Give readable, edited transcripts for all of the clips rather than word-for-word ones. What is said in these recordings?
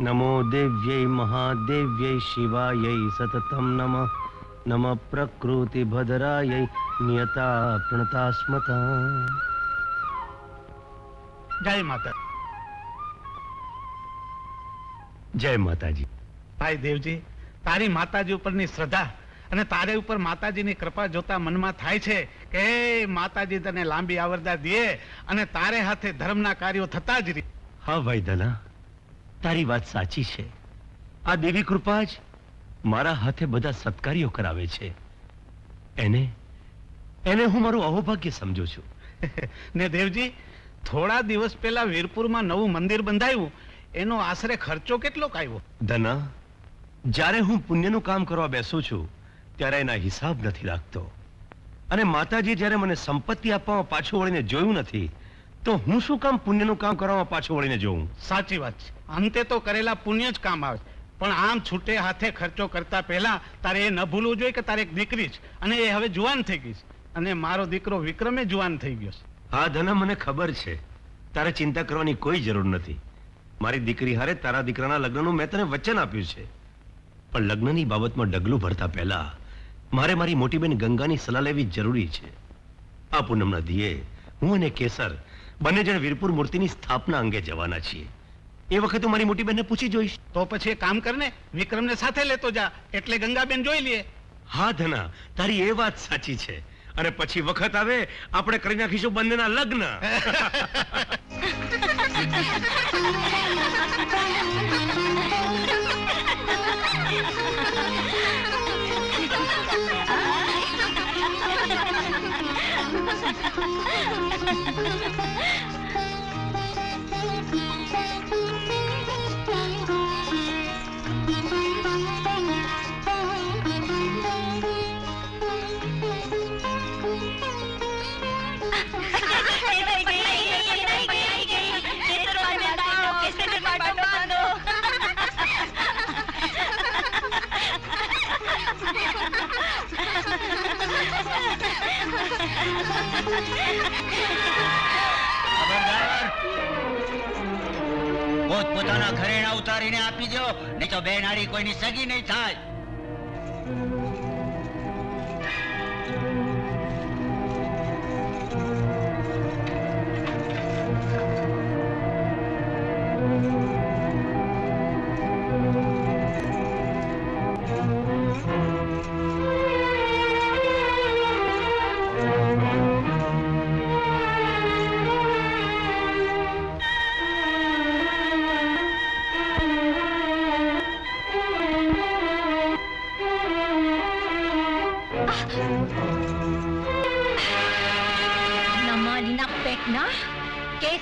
नमो देव्यै महादेव्यै शिवायै सततं नमः नमः प्रकृति भद्रायै नियता प्रणतास्मता। जय माता। जय माताजी। भाई देवजी, तारी माताजी उपરની શ્રદ્ધા અને તારે ઉપર માતાજીની કૃપા જોતા મનમાં થાય છે કે માતાજી તને લાંબી આવરદા દે અને તારે હાથે ધર્મના કાર્યો થતા જ રહે। હા ભાઈ ધના, તારી વાત સાચી છે। આ દેવી કૃપા જ મારા હાથે બધા સત્કાર્યો કરાવે છે। એને હું મારું અહોભાગ્ય સમજુ છું। ને દેવજી, થોડા દિવસ પહેલા વીરપુરમાં નવું મંદિર બંધાયું, એનો આશરે ખર્ચો કેટલો આવ્યો? ધના, જ્યારે હું પુણ્યનું કામ કરવા બેસું છું ત્યારે એના હિસાબ નથી રાખતો, અને માતાજી જ્યારે મને સંપત્તિ આપવામાં પાછું વળીને જોયું નથી તો હું શું કામ પુણ્યનું કામ કરવામાં પાછું વળીને જોઉં? સાચી વાત છે, અંતે તો કરેલા પુણ્ય જ કામ આવે, પણ આમ છૂટે હાથે ખર્ચો કરતા પહેલા તારે એ ન ભૂલવું જોઈએ કે તારે એક દીકરી છે અને એ હવે જુવાન થઈ ગઈ છે, અને મારો દીકરો વિક્રમે જુવાન થઈ ગયો છે। હા ધના, મને ખબર છે, તારે ચિંતા કરવાની કોઈ જરૂર નથી। મારી દીકરી હારે તારા દીકરાના લગ્નનું મેં તને વચન આપ્યું છે, પણ લગ્નની બાબતમાં ડગલું ભરતા પહેલા મારે મારી મોટી બેન ગંગાની સલાહ લેવી જરૂરી છે। આ પૂનમના દિયે હું અને કેસર બંને જણ વીરપુર મૂર્તિની સ્થાપના અંગે જવાના છીએ। એ વખતે હું મારી મોટી બેનને પૂછી જોઈશ। તો પછી એક કામ કરને, વિક્રમને સાથે લેતો જા, એટલે ગંગાબેન જોઈ લે। હા ધના, તારી એ વાત સાચી છે, અને પછી વખત આવે આપણે કરી નાખીશું બંનેના લગ્ન। પોતાના ઘરેણા ઉતારીને આપી દો, નહીં તો બે નાડી કોઈની સગી નહીં થાય।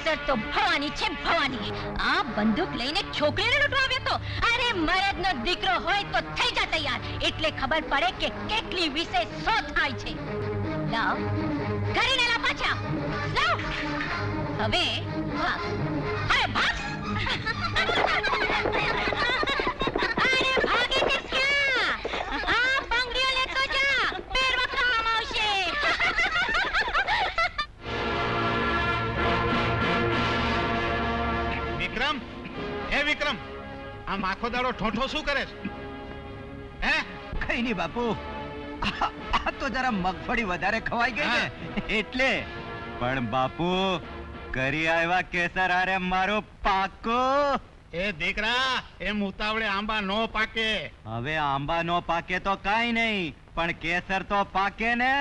કેસર તો ભવાની છે ભવાની. આ બંદૂક લઈને છોકરીને લૂંટવા આવ્યો તો. અરે મરદનો દીકરો હોય તો થઈ જા તૈયાર, એટલે ખબર પડે કે કેટલી વિશેષ શું થાય છે. લાવ કરીને લા પાછા લાવ. હવે ભાગ. અરે ભાગ. અરે ભાગે છે ક્યાં? આ બંગડીઓ લેતો જા, પહેરવા કામ આવશે. વિક્રમ, હે વિક્રમ, આમ આખો દાડો ઠોઠો શું કરે છે? હે? કઈ નહીં બાપુ, આ તો જરા મગફળી વધારે ખવાઈ ગઈ ને એટલે. પણ બાપુ, કરી આવ્યા કેસર આરે મારો પાકો. એ દીકરા, એમ ઉતાવળે આંબા નો પાકે. હવે આંબા નો પાકે તો કાઈ નહીં, પણ કેસર તો પાકે ને.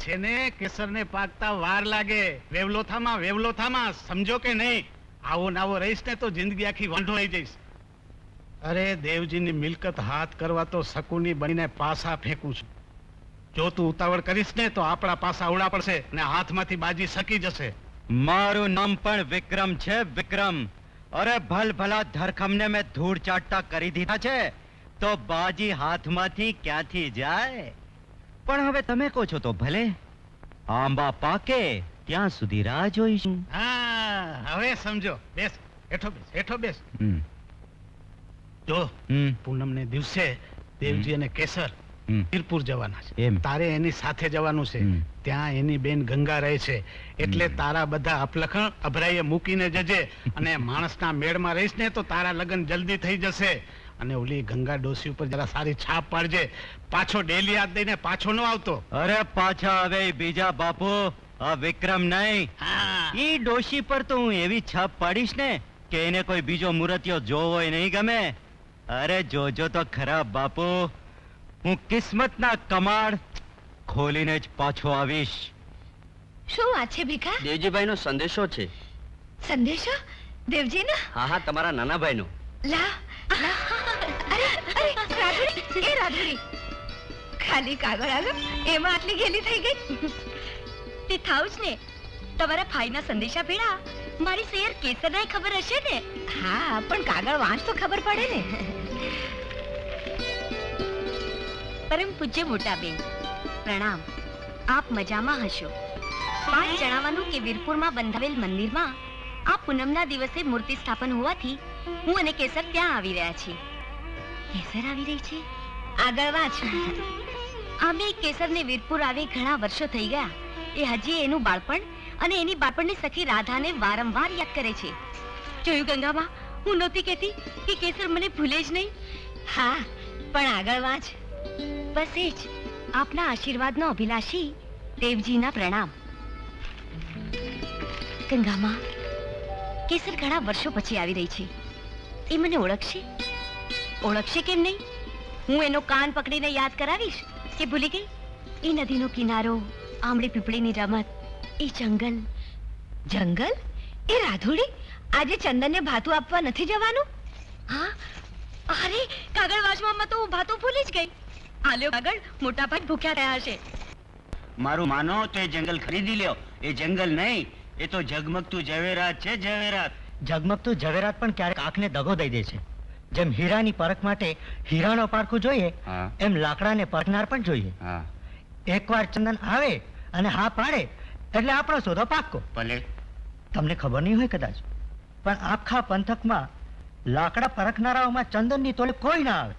છે ને, કેસરને પાકતા વાર લાગે. વેવલોથામાં સમજો કે નહીં? આવો નાવો રહીશ ને તો જિંદગી આખી વાંઢો થઈ જઈશ. અરે દેવજીની મિલકત હાથ કરવા તો શકુની બનીને પાસા ફેંકું છું. જો તું ઉતાવળ કરીશ ને તો આપણા પાસા ઉડા પડશે ને હાથમાંથી બાજી સકી જશે. મારું નામ પણ વિક્રમ છે, વિક્રમ. અરે ભલ ભલા ધરખમને મેં ધૂળ ચાટતા કરી દીધા છે, તો બાજી હાથમાંથી ક્યાંથી જાય? પણ હવે તમે કહો છો તો ભલે, આંબા પાકે ત્યાં સુધી રાહ જોઈશું. હા, હવે સમજો. બેસ, હેઠો બેસ. જો પૂનમને દિવસે દેવજી અને કેસર વીરપુર જવાના છે. એમ. તારે એની સાથે જવાનું છે. ત્યાં એની બેન ગંગા રહે છે, એટલે તારા બધા અપલખણ અભરાઈએ મૂકીને જજે. અને માણસના મેળમાં રહીશ ને તો તારા લગ્ન જલ્દી થઈ જશે. અને ઓલી ગંગા ડોસી ઉપર જરા સારી છાપ પાડજે. પાછો ડેલી યાદ દઈને પાછો ન આવતો. અરે પાછા હવે બીજા બાપુ, આ વિક્રમ નહીં. હા, ઈ ડોશી પર તો હું એવી છાપ પાડીશ ને કે એને કોઈ બીજો મૂર્તિઓ જોવો નહીં ગમે. અરે જોજો તો ખરા બાપુ, હું કિસ્મતના કમાડ ખોલીને જ પાછો આવીશ. શું વાત છે ભીખા? દેવજીભાઈ નો સંદેશો છે. સંદેશો દેવજીનો? હા, તમારા નાના ભાઈ નો. લા લા. અરે રાધુડી, એ રાધુડી, ખાલી કાગળ આવ્યો એમાં આટલી ગેલી થઈ ગઈ. તે થાવ જ ને, તમારા ભાઈના સંદેશા ભેળા મારી શેર કેસરનાય ખબર હશે ને? હા, પણ કાગળ વાંચ તો ખબર પડે ને. પરમ પૂજ્ય મોટા બેન, પ્રણામ. આપ મજામાં હશો. વાત જણાવવાનું કે વીરપુરમાં બંધાવેલ મંદિરમાં આ પૂનમના દિવસે મૂર્તિ સ્થાપન હોવાથી હું અને કેસર ત્યાં આવી રહ્યા છીએ. કેસર આવી રહી છે? આગળ વાંચ. અમે કેસરને વીરપુર આવી ઘણા વર્ષો થઈ ગયા. એ હજી એનું બાળપણ અને એની બાળપણની સખી રાધાને વારંવાર યાદ કરે છે. જોયું ગંગામાં, હું નહોતી કહેતી કે કેસર મને ભૂલે જ નહીં. હા, પણ આગળ વાંચ. બસ એ જ. આપના આશીર્વાદનો અભિલાષી દેવજીના પ્રણામ. ગંગામાં, કેસર ઘણા વર્ષો પછી આવી રહી છે. એ મને ઓળખશે? ઓળખશે કેમ નહીં? હું એનો કાન પકડીને યાદ કરાવીશ કે ભૂલી ગઈ? એ નદીનો કિનારો, આંબળી પીપળીની રમત, એ જંગલ. જંગલ? એ રાધુડી, આજે ચંદનને ભાતું આપવા નથી જવાનું? હા, અરે કાગળ વાંચવામાં તો હું ભાતું ભૂલી જ ગઈ. આલ્યો કાગળ, મોટા ભાઈ ભૂખ્યા રહ્યા હશે. મારું માનો તો એ જંગલ ખરીદી લ્યો. એ જંગલ નહીં, એ તો ઝગમગતું ઝવેરાત છે, ઝવેરાત. ઝગમગતું ઝવેરાત પણ ક્યારેક આંખને દગો દઈ દે છે. જેમ હીરાની પરખ માટે હીરાનો પારખું જોઈએ, હા. એમ લાકડાને પરખનાર પણ જોઈએ. હા, એકવાર ચંદન આવે અને હા પાડે એટલે આપણો સોદો પાક્કો. ભલે. તમને ખબર નહીં હોય કદાચ, પણ આખા પંથકમાં લાકડા પરખનારાઓમાં ચંદનની તોલે કોઈ ના આવે.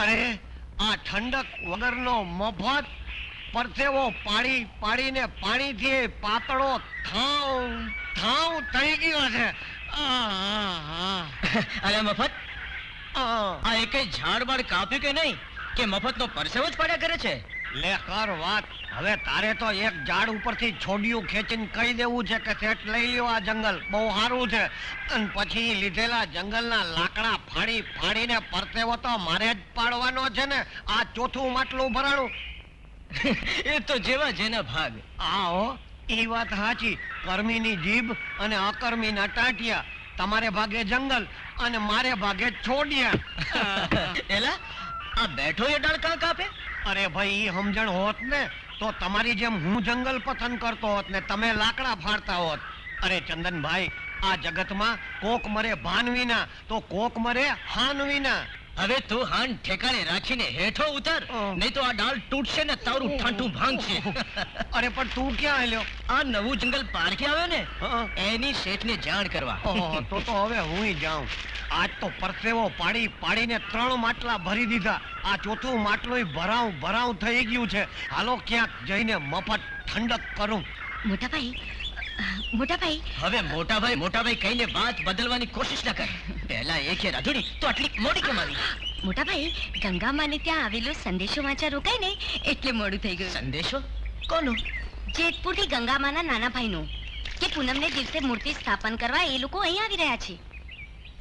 અરે આ ઠંડક વગરનો મફત પરસેવો પાડી પાડીને પાણીથી પાતળો થાવ થઈ ગયો છે. અરે મફત, આ એકે ઝાડ બાળ કાપ્યું કે નહીં કે મફતનો પરસેવો જ પડ્યા કરે છે? લે કર વાત. હવે તારે તો એક ઝાડ ઉપરથી છોડિયું ખેંચીને કહી દેવું છે કે શેઠ લઈ લ્યો આ જંગલ, બહુ સારું છે. અને પછી લીધેલા જંગલના લાકડા ફાડી ફાડીને પરસેવો તો મારે જ પાડવાનો છે ને. આ ચોથું માટલું ભરાણું. એ તો જેવા જેના ભાગ. આહો, એ વાત સાચી. કર્મીની જીભ અને અકર્મીના ટાંટિયા. તમારે ભાગે જંગલ અને મારે ભાગે છોડિયા. એલા આ બેઠો એ ડાળ કાં કાપે? અરે ભાઈ, ઈ સમજણ હોત ને તો તમારી જેમ હું જંગલ પસંદ કરતો હોત ને તમે લાકડા ફાડતા હોત. અરે ચંદનભાઈ, આ જગતમાં કોક મરે ભાન વિના તો કોક મરે હાન વિના. હવે તું હાન ઠેકાણે રાખીને હેઠો ઉતર, નહીં તો આ ડાળ તૂટશે ને તારું ઠાઠું ભાંગશે. અરે પણ તું ક્યાં હેલ્યો? આ નવું જંગલ પારખી આવ્યો ને હં. એની શેઠને જાણ કરવા. ઓહો, તો હવે હુંય જાઉં. આજ તો પરસેવો પાડી પાડીને 3 માટલા ભરી દીધા. આ ચોથું માટલું ભરાવ થઈ ગયું છે. હાલો ક્યાંક જઈને મફત ઠંડક કરું. મોટાભાઈ હવે મોટાભાઈ કહીને વાત બદલવાની કોશિશ ના કર. પહેલા એ કે રાધુડી તો આટલી મોડી કેમ આવી? મોટાભાઈ, ગંગામાને ત્યાં આવેલો સંદેશો વાંચા રોકાય ને એટલે મોડું થઈ ગયું. સંદેશો કોનો? જેતપુરથી ગંગામાના નાના ભાઈનો કે પૂનમને દિવસે મૂર્તિ સ્થાપન કરવા એ લોકો અહીં આવી રહ્યા છે.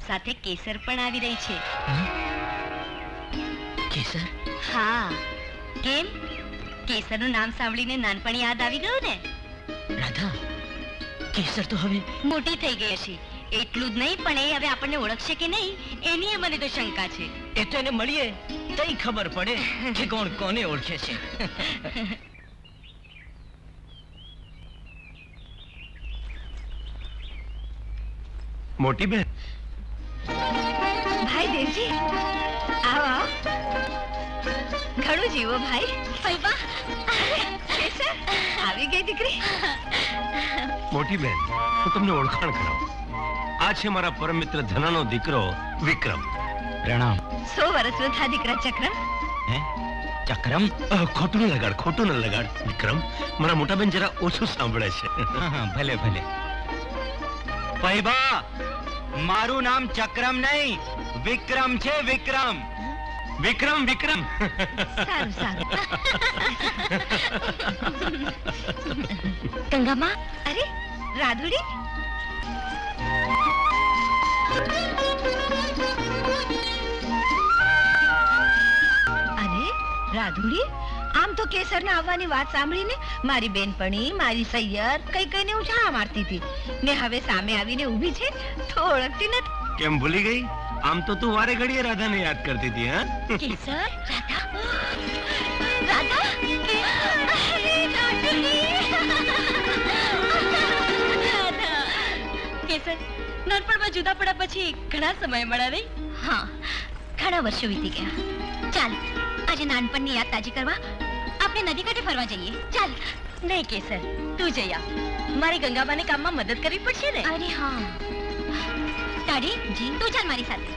સાથે કેસર પણ આવી રહી છે. કેસર? હા. કેમ? કેસરનું નામ સાંભળીને નાનપણ યાદ આવી ગયું ને? રાધા, કેસર તો હવે મોટી થઈ ગઈ હશે. એટલું જ નહીં, પણ એ હવે આપણને ઓળખશે કે નહીં એની મને તો શંકા છે. એ તો એને મળીએ તઈ ખબર પડે કે કોણ કોને ઓળખે છે. મોટી બેન, ભાઈ દેવજી, આવો આવો. ઘણું જીવો ભાઈ. ફઈબા, કેસર આવી ગઈ દીકરી. મોટી બેન, હું તમને ઓળખાણ કરાવું. આ છે મારા પરમ મિત્ર ધનાનો દીકરો વિક્રમ. પ્રણામ. 100 વર્ષનો થા દીકરા ચક્રમ. હે ચક્રમ? ખોટું ન લગાડ વિક્રમ. મારા મોટા બેન જરા ઓછું સાંભળે છે. હા, ભલે ભલે. પૈબા, મારું નામ ચક્રમ નહીં વિક્રમ છે. વિક્રમ. વિક્રમ. સારું. ગંગામાં, અરે રાધુડી. અરે રાધુડી, આમ તો કેસરના આવવાની વાત સાંભળીને મારી બેનપણી, મારી સૈયર કઈને ઉછાળા મારતી હતી ને હવે સામે આવીને ઊભી છે તો ઓળખતી નથી. કેમ ભૂલી ગઈ? આમ તો તું વારે ઘડીએ રાધાને યાદ કરતી હતી. હા, કેસર, રાધા. કેસર, નાનપણમાં જુદા પડ્યા પછી ઘણા સમય મળ્યા નહીં? હા, ઘણા વર્ષો વીતી ગયા. ચાલ, આજે નાનપણની યાદ તાજી કરવા આપણે નદી કાંઠે ફરવા જઈએ. ચાલ. નહીં કેસર, તું જઈ આવ. મારી ગંગાબાને કામમાં મદદ કરવી પડશે ને. અરે હા. તાડી જી, તું ચાલ મારી સાથે.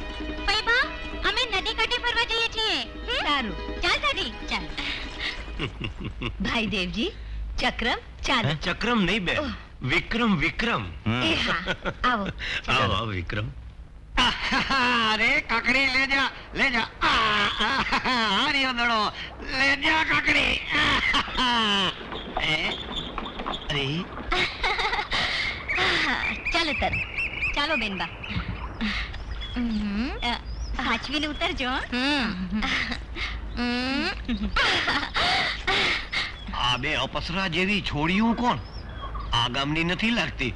પૈબા, અમે નદી કાંઠે ફરવા જઈએ છીએ. સારું. ચાલ તાડી, ચાલ. ભાઈ દેવજી, ચક્રમ ચાલો. ચક્રમ નહીં બે, વિક્રમ. એ હા, આવો. આવો વિક્રમ. અરે કાકડી લે જા. હાર્યો દડો, લે જા કાકડી. અરે ચાલો તર. ચાલો બેનબા. સાચવીને ઉતરજો. આ બે અપસરા જેવી છોડ્યું કોણ? આ ગામની નથી લાગતી,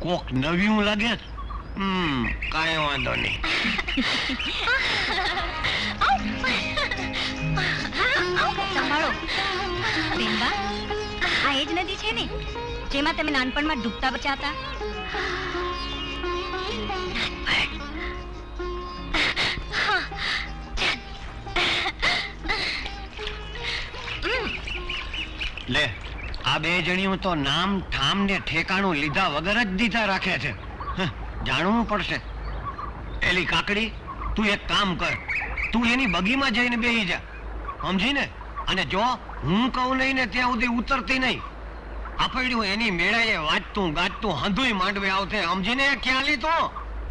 કોક નવ્યું લાગે. કાંઈ વાંધો નહીં. સંભાળો બેનબા, આ એ જ નદી છે ને જેમાં તમે નાનપણમાં ડૂબતા બચ્યા હતા? લે, આ બે જણીઓ તો નામ ઠામ ને ઠેકાણું લીધા વગર જ દીધા રાખે છે. જાણવું પડશે. એલી કાકડી, તું એક કામ કર, તું એની બગીમાં જઈને બેસી જા, સમજી ને? અને જો હું કહું નહીં ને ત્યાં સુધી ઉતરતી નહીં. આપડ્યું એની મેળાએ વાંચતું ગાજતું હંધુય માંડવે આવતે, સમજીને? ખ્યાલી તો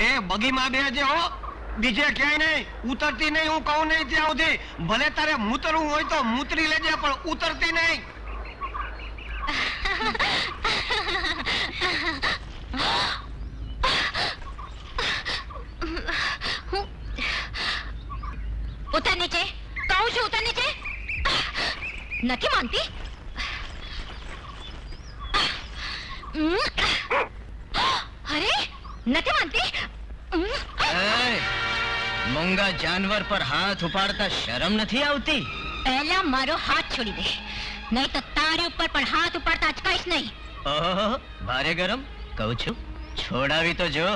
એ બગીમાં બેસજે હો. બીજે ક્યાંય નહીં, ઉતરતી નહીં, હું કહું નહીં ત્યાં સુધી. ભલે તારે મૂતરવું હોય તો મૂતરી લેજે, પણ ઉતરતી નહીં. ઉતર નીચે, કહું છું ઉતર નીચે. નથી માનતી. અરે નથી માનતી. મૂંગા જાનવર પર હાથ ઉપાડતા શરમ નથી આવતી? પહેલા મારો હાથ છોડી દે, નહીં તો તારી ઉપર પણ હાથ ઉપાડતા અચકાઈશ નહીં. ઓહો, ભારે ગરમ. કહું છું છોડાવી તો જો.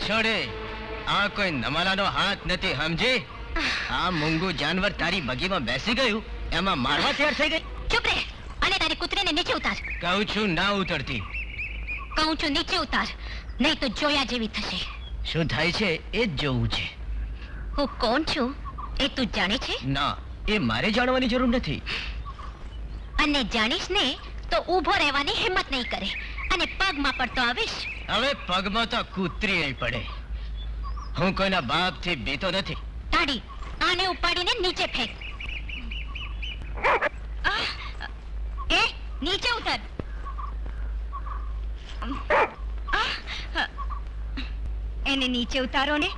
છોડે. આ કોઈ નમાલાનો હાથ નથી, સમજી? આ મૂંગું જાનવર તારી બગીમાં બેસી ગયું, એમાં મારવા તૈયાર થઈ ગઈ. ચૂપ રહે અને તારી કૂતરીને નીચે ઉતાર. કહું છું ના ઉતરતી. કહું છું નીચે ઉતાર, નહીં તો જોયા જેવી થશે. શું થાય છે એ જ જોવું છે. હું કોણ છું એ તું જાણે છે? ના, એ મારે જાણવાની જરૂર નથી. અને જાણીશ ને તો ઊભો રહેવાની હિંમત નહીં કરે અને પગમાં પડતો આવીશ. હવે પગમાં તો કૂતરી નહીં પડે. હું કોઈના બાપથી બીતો નથી. તાડી આને ઉપાડીને નીચે ફેંક. એ નીચે ઉતર. એને નીચે ઉતારો ને.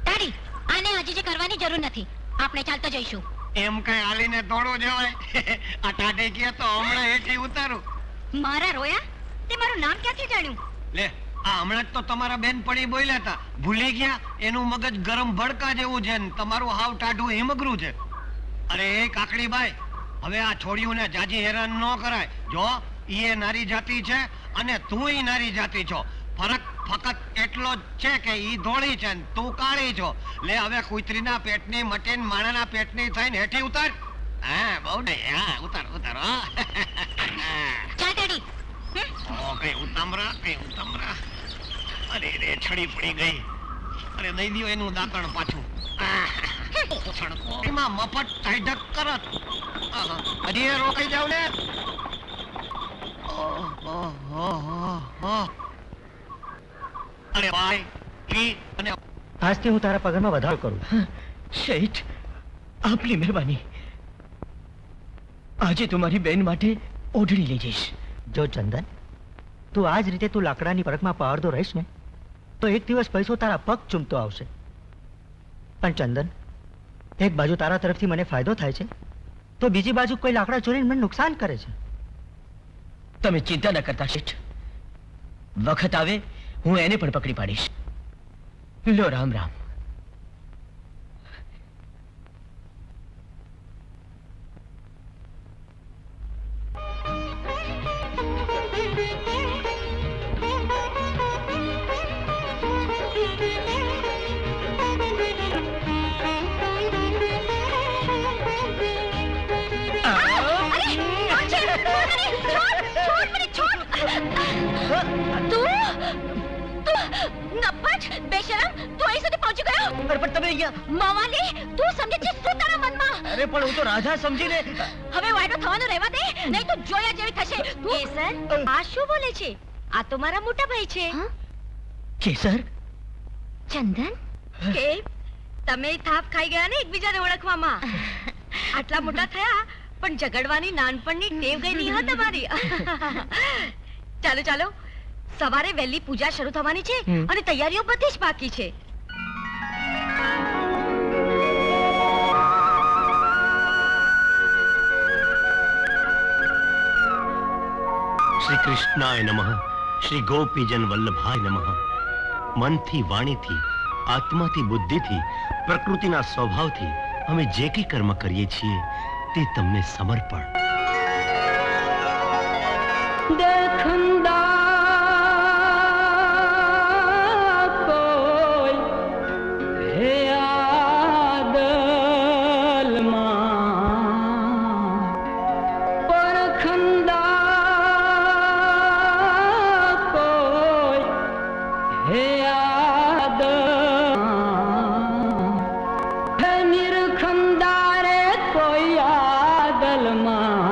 તાડી આને હજી જે કરવાની જરૂર નથી, આપણે ચાલતો જઈશું. એમ કઈ હાલીને દોડો જવાય? આ ટાઢે ગયા તો હમણાં હેઠી ઉતારું. મારા રોયા તે મારું નામ ક્યાંથી જાણ્યું? લે, આ હમણાં જ તો તમારા બેનપણી બોલ્યા હતા, ભૂલી ગયા? એનું મગજ ગરમ ભડકા જેવું છે ને તમારું હાવ ટાઢું હિમગરું છે. અરે એ કાકડીબાઈ, હવે આ છોડીઓને જાજી હેરાન ન કરાય. જો ઈ નારી જાતિ છે અને તુંય નારી જાતિ છો. ફરક ફક્ત એટલો જ છે કે ઈ ધોળી છે ને તું કાળી છો. લે હવે કુતરીના પેટની મટીન માણાના પેટની થઈને હેઠી ઉતાર. હા, બહુ નહીં. હા, ઉતાર ઉતાર. હા ચાલ તાડી. કઈ ઉતામરા, કઈ ઉતામરા. અરે રે, છડી પડી ગઈ. અરે દઈ દ્યો એનું દાંતણ પાછું. એમાં મફત ટાઈઢક કરત. હજી એ રોકાઈ જાવ ને. અરે ભાઈ, ઈ અને આજથી હું તારા પગારમાં વધારો કરું. શેઠ, આપની મહેરબાની. આજે તમારી બેન માટે ઓઢણી લઈ જઈશ. જો ચંદન, તું આ જ રીતે તું લાકડાની પરખમાં પાવરતો રહીશ ને તો એક દિવસ પૈસો તારા પગ ચૂમતો આવશે. પણ ચંદન, એક બાજુ તારા તરફથી મને ફાયદો થાય છે તો બીજી બાજુ કોઈ લાકડા ચોરીને મને નુકસાન કરે છે. તમે ચિંતા ન કરતા શેઠ, વખત આવે હું એને પણ પકડી પાડીશ. લો, રામ રામ. અરે પણ હું તો રાધા સમજીને. હવે વાયડો થવાનું રહેવા દે, નહીં તો જોયા જેવી થશે. કેસર, આ શું બોલે છે? આ તો મારા મોટા ભાઈ છે. કેસર? ચંદન, કે તમે થાપ ખાઈ ગયા ને એકબીજાને ઓળખવામાં. આટલા મોટા થયા પણ ઝઘડવાની નાનપણની ટેવ ગઈ નહીં હો તમારી. ચાલો ચાલો, સવારે વહેલી પૂજા શરૂ થવાની છે અને તૈયારીઓ બધી જ બાકી છે. શ્રી કૃષ્ણાય નમઃ. શ્રી ગોપીજન વલ્લભાય નમઃ. મનથી, વાણીથી, આત્માથી, બુદ્ધિથી, પ્રકૃતિના સ્વભાવથી અમે જે કંઈ કર્મ કરીએ છીએ તે તમને સમર્પણ. નિરખંદારે કોઈ આદલમાં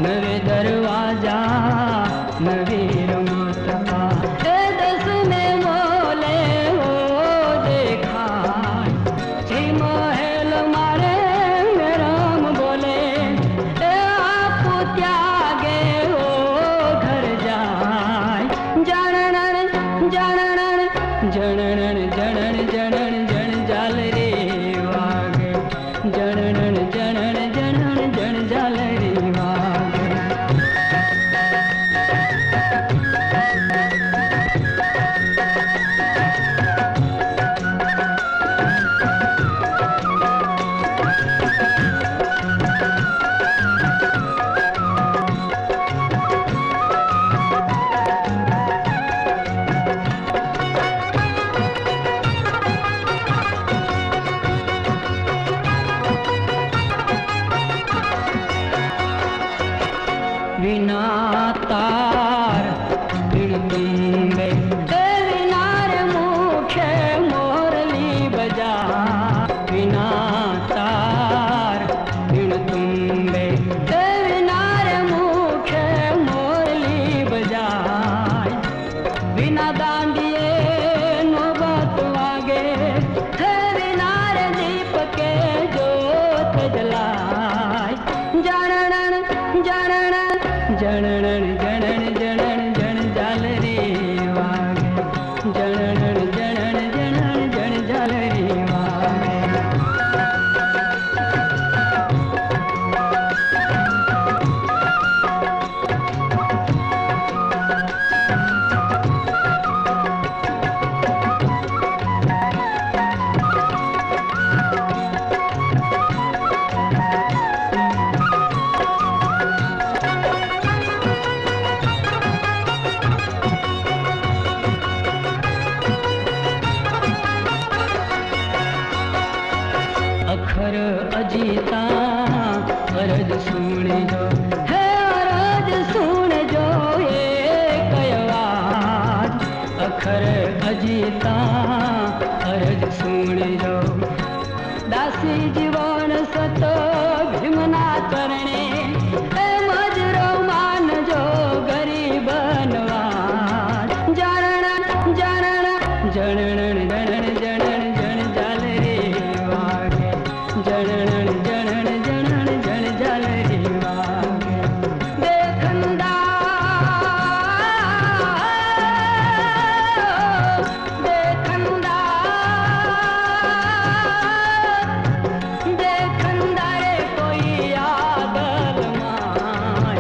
नवे दरवाजा नवी रमत का ए दस में मोले हो देखाय श्री महल मारे में राम बोले ए आप त्यागे हो घर जाय जनन जनन जनन जनन जनन जन जाल रे वागे जनन जनन जनन जन जाल रे वागे विना तार बिन तुम्बे विनार मुखे मोरली बजा विना तार बिन तुम्बे विनार मुखे मोरली बजाय बिना दांडिये नौबत वागे विनार दीप के जोत जलाय जनन जनन जनन जनन जनन जन जाल रे वागे जनन जनन जनन जन जाल रे वागे अखर अजीता अरज सुन जो है अरज सुन जो एक आवाज अखर अजीता अरज सुन जो दासी जीवन सत भीमना चरणे ए मजरो मान जो गरीब नवाज जनन जनन जनन जनन जनन जन जाल रे वागे जनन जनन जनन जन जाल रे वागे देखंदा देखंदा देखंदा रे कोई आदल माय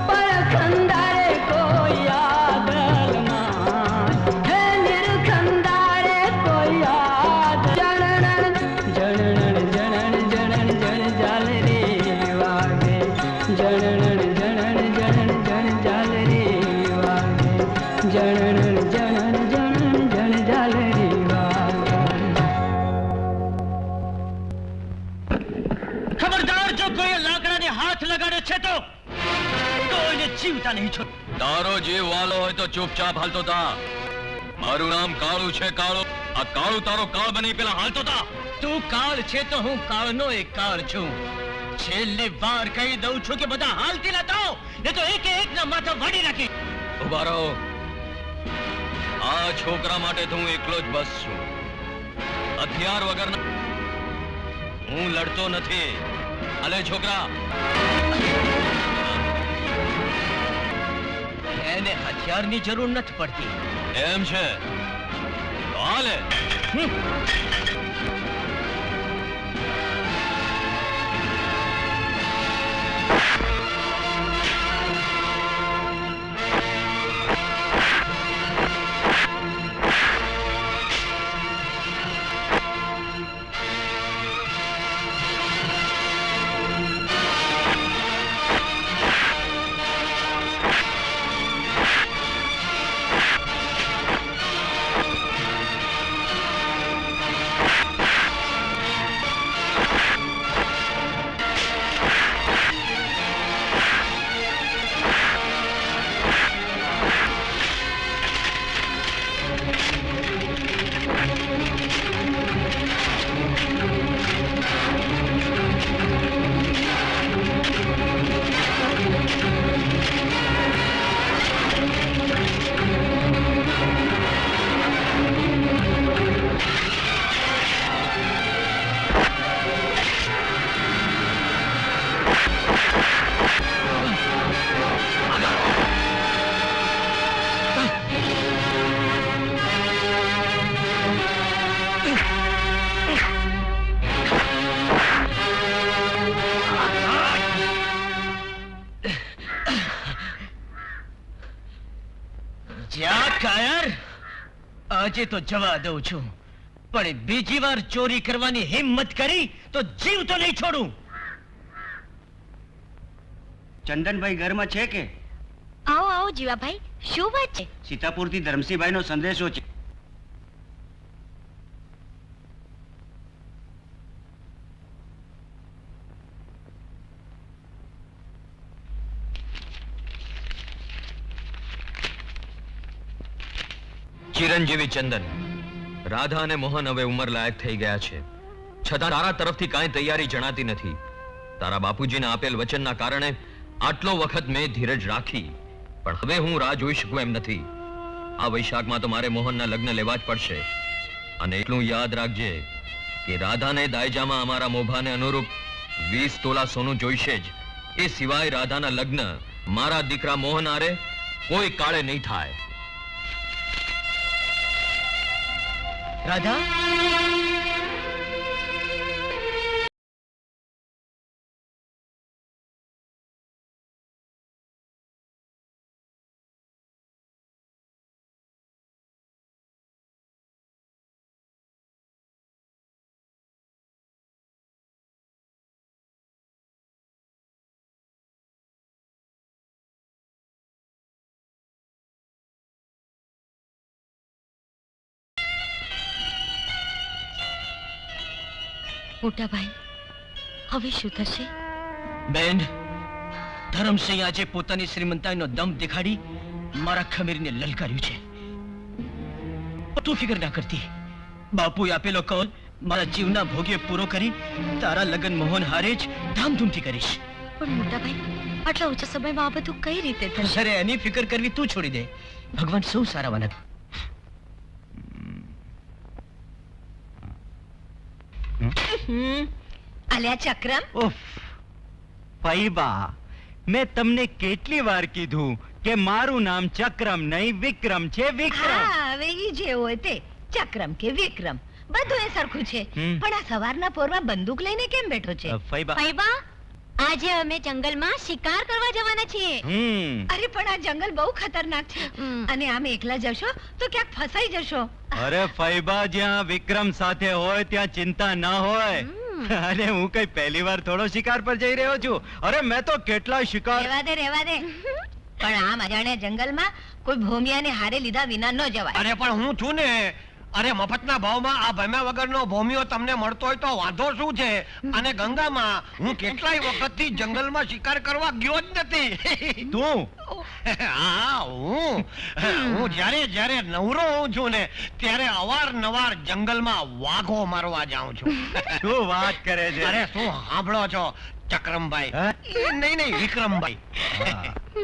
परखंदा रे कोई आदल माय हे निरखंदा रे कोई आदल जनन जनन जनन जनन जन जाल रे वागे जनन जनन जनन जन जाल रे वागे जनन जनन जनन जन जाल रे वागे ખબરદાર જો કોઈ લાકડાને હાથ લગાડે છે તો કોઈને જીવતા નહીં છોડ તારો જીવ વાલો હોય તો ચૂપચાપ હાલતો તા મારું નામ કાળુ છે કાળુ આ કાળુ તારો કાળ બની પેલા હાલતો તા તું કાળ છે તો હું કાળનો એક કાળ છું છેલ્લી વાર કહી દઉં છું કે બધા હાલતી લેતા એ તો એક એકના માથા વાડી નાખી ઉભા રહો આ છોકરા માટે તો હું એકલો જ બસ છું હથિયાર વગર હું લડતો નથી અલે છોકરા એને હથિયારની જરૂર નથી પડતી એમ છે તો હાલે કાયર, આજે તો જવા દઉં છું, પણ બીજી વાર ચોરી કરવાની હિંમત કરી તો જીવ તો નહીં છોડું. ચંદનભાઈ ઘરમાં છે કે? આવો આવો જીવાભાઈ, શું વાત છે? સીતાપુરથી ધરમસિંહભાઈનો સંદેશો છે. ચિરંજીવી ચંદન, રાધા અને મોહન હવે ઉંમર લાયક થઈ ગયા છે, છતાં તારા તરફથી કાંઈ તૈયારી જણાતી નથી. તારા બાપુજીને આપેલ વચનના કારણે આટલો વખત મેં ધીરજ રાખી, પણ હવે હું રાહ જોઈ શકું એમ નથી. આ વૈશાખમાં તો મારે મોહનના લગ્ન લેવા જ પડશે. અને એટલું યાદ રાખજે કે રાધાને દાયજામાં અમારા મોભાને અનુરૂપ 20 તોલા સોનું જોઈશે જ. એ સિવાય રાધાના લગ્ન મારા દીકરા મોહન હારે કોઈ કાળે નહીં થાય. રાધા, મોટાભાઈ, હવે શું થશે? બેન, ધરમસિંહ આજે પોતાની શ્રીમંતાઈનો દમ દેખાડી મારા ખમીરને લલકાર્યું છે. તું ફિકર ના કરતી. બાપુએ આપેલો કૌલ મારા જીવના ભોગે પૂરો કરી તારા લગ્ન મોહન હારે જ ધામધૂમથી કરીશ. પણ મોટાભાઈ, આટલા ઓછા સમયમાં આ બધું કઈ રીતે થશે? અરે એની ફિકર કરવી તું છોડી દે. ભગવાન સૌ સારા વાનક. અલ્યા ચક્રમ, ઉફ, ફઈબા, મેં તમને કેટલી વાર કીધું કે મારું નામ ચક્રમ નહીં વિક્રમ છે, વિક્રમ. હા, હવે ઈ જે હોય તે ચક્રમ કે વિક્રમ બધું એ સરખું છે. પણ આ સવારના પોરમાં બંદૂક લઈને કેમ બેઠો છે? ફઈબા, ભાઈબા, આજે અમે જંગલમાં શિકાર કરવા જવાના છીએ. અરે પણ આ જંગલ બહુ ખતરનાક છે, અને આમ એકલા જશો તો ક્યાંક ફસાઈ જશો. અરે ફઈબા, જ્યાં વિક્રમ સાથે હોય ત્યાં ચિંતા ના હોય. અરે હું કઈ પહેલી વાર થોડો શિકાર પર જઈ રહ્યો છું. અરે મેં તો કેટલા શિકાર. રહેવા દે. પણ આમ અજાણ્યા જંગલમાં કોઈ ભોમિયાને હારે લીધા વિના ન જવાય. અરે પણ હું છું ને. અરે મફતના ભાવમાં આ ભમ્યા વગરનો ભોમિયો તમને મળતો હોય તો વાંધો શું છે? અને ગંગામાં હું કેટલાય વખતથી જંગલમાં શિકાર કરવા ગયો જ નથી. તું? હા, હું જ્યારે નવરો હોઉં છું ને ત્યારે અવારનવાર જંગલમાં વાઘો મારવા જાઉં છું. શું વાત કરે છે? અરે શું સાંભળો છો ચક્રમભાઈ? નહીં વિક્રમભાઈ.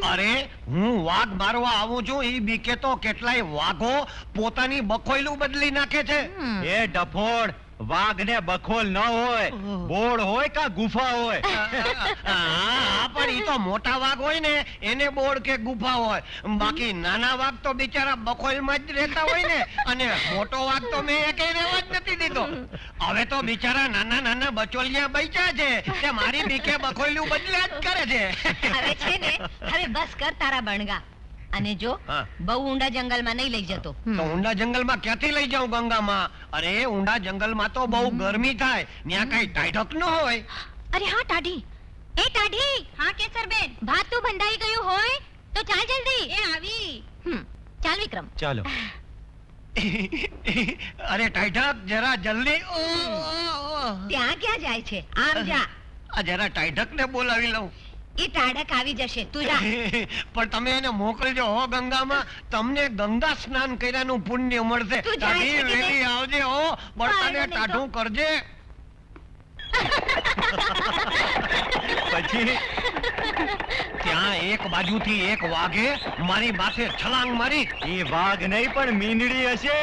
અરે હું વાઘ મારવા આવું છું એ બીકે તો કેટલાય વાઘો પોતાની બખોયલું બદલી નાખે છે. એ ડફોડ, વાઘને બખોલ ન હોય, બોળ હોય કા ગુફા હોય. હા, પણ ઈ તો મોટા વાઘ હોય ને એને બોળ કે ગુફા હોય. બાકી નાના વાઘ તો બિચારા બખોલમાં જ રહેતા હોય ને. અને મોટો વાઘ તો મેં એકે રહેવા જ નથી દીધો. હવે તો બિચારા નાના બચોલિયા બચ્યા છે તે મારી બીકે બખોયલું બદલ્યા જ કરે છે. હવે છે ને, હવે બસ કર તારા બણગા. અને જો બહુ ઊંડા જંગલમાં નહીં લઈ જતો. તો ઊંડા જંગલમાં ક્યાંથી લઈ જાઉં ગંગામાં? અરે ઊંડા જંગલમાં તો બહુ ગરમી થાય, ત્યાં કઈ ટાઢક ન હોય. અરે હા ટાઢી, એ ટાઢી. હા કેસરબેન, ભાત તો બંધાઈ ગયું હોય તો ચાલ જલ્દી. એ આવી. ચાલ વિક્રમ. ચાલો. અરે ટાઢક જરા જલ્દી. ત્યાં ક્યાં જાય છે? આમ જા. આ જરા ટાઢક ને બોલાવી લઉં. એ ટાઢક આવી જશે, તું જા. પણ તમે એને મોકલજો હો ગંગામાં. તમને ગંગા સ્નાન કર્યાનું પુણ્ય મળશે. તું જાય છે કે વેલી આવજે હો, બળતાને ટાઢું કરજે. પછી ત્યાં એક બાજુથી એક વાઘે મારી માથે છલાંગ મારી. એ વાઘ નહીં પણ મીંડળી હશે.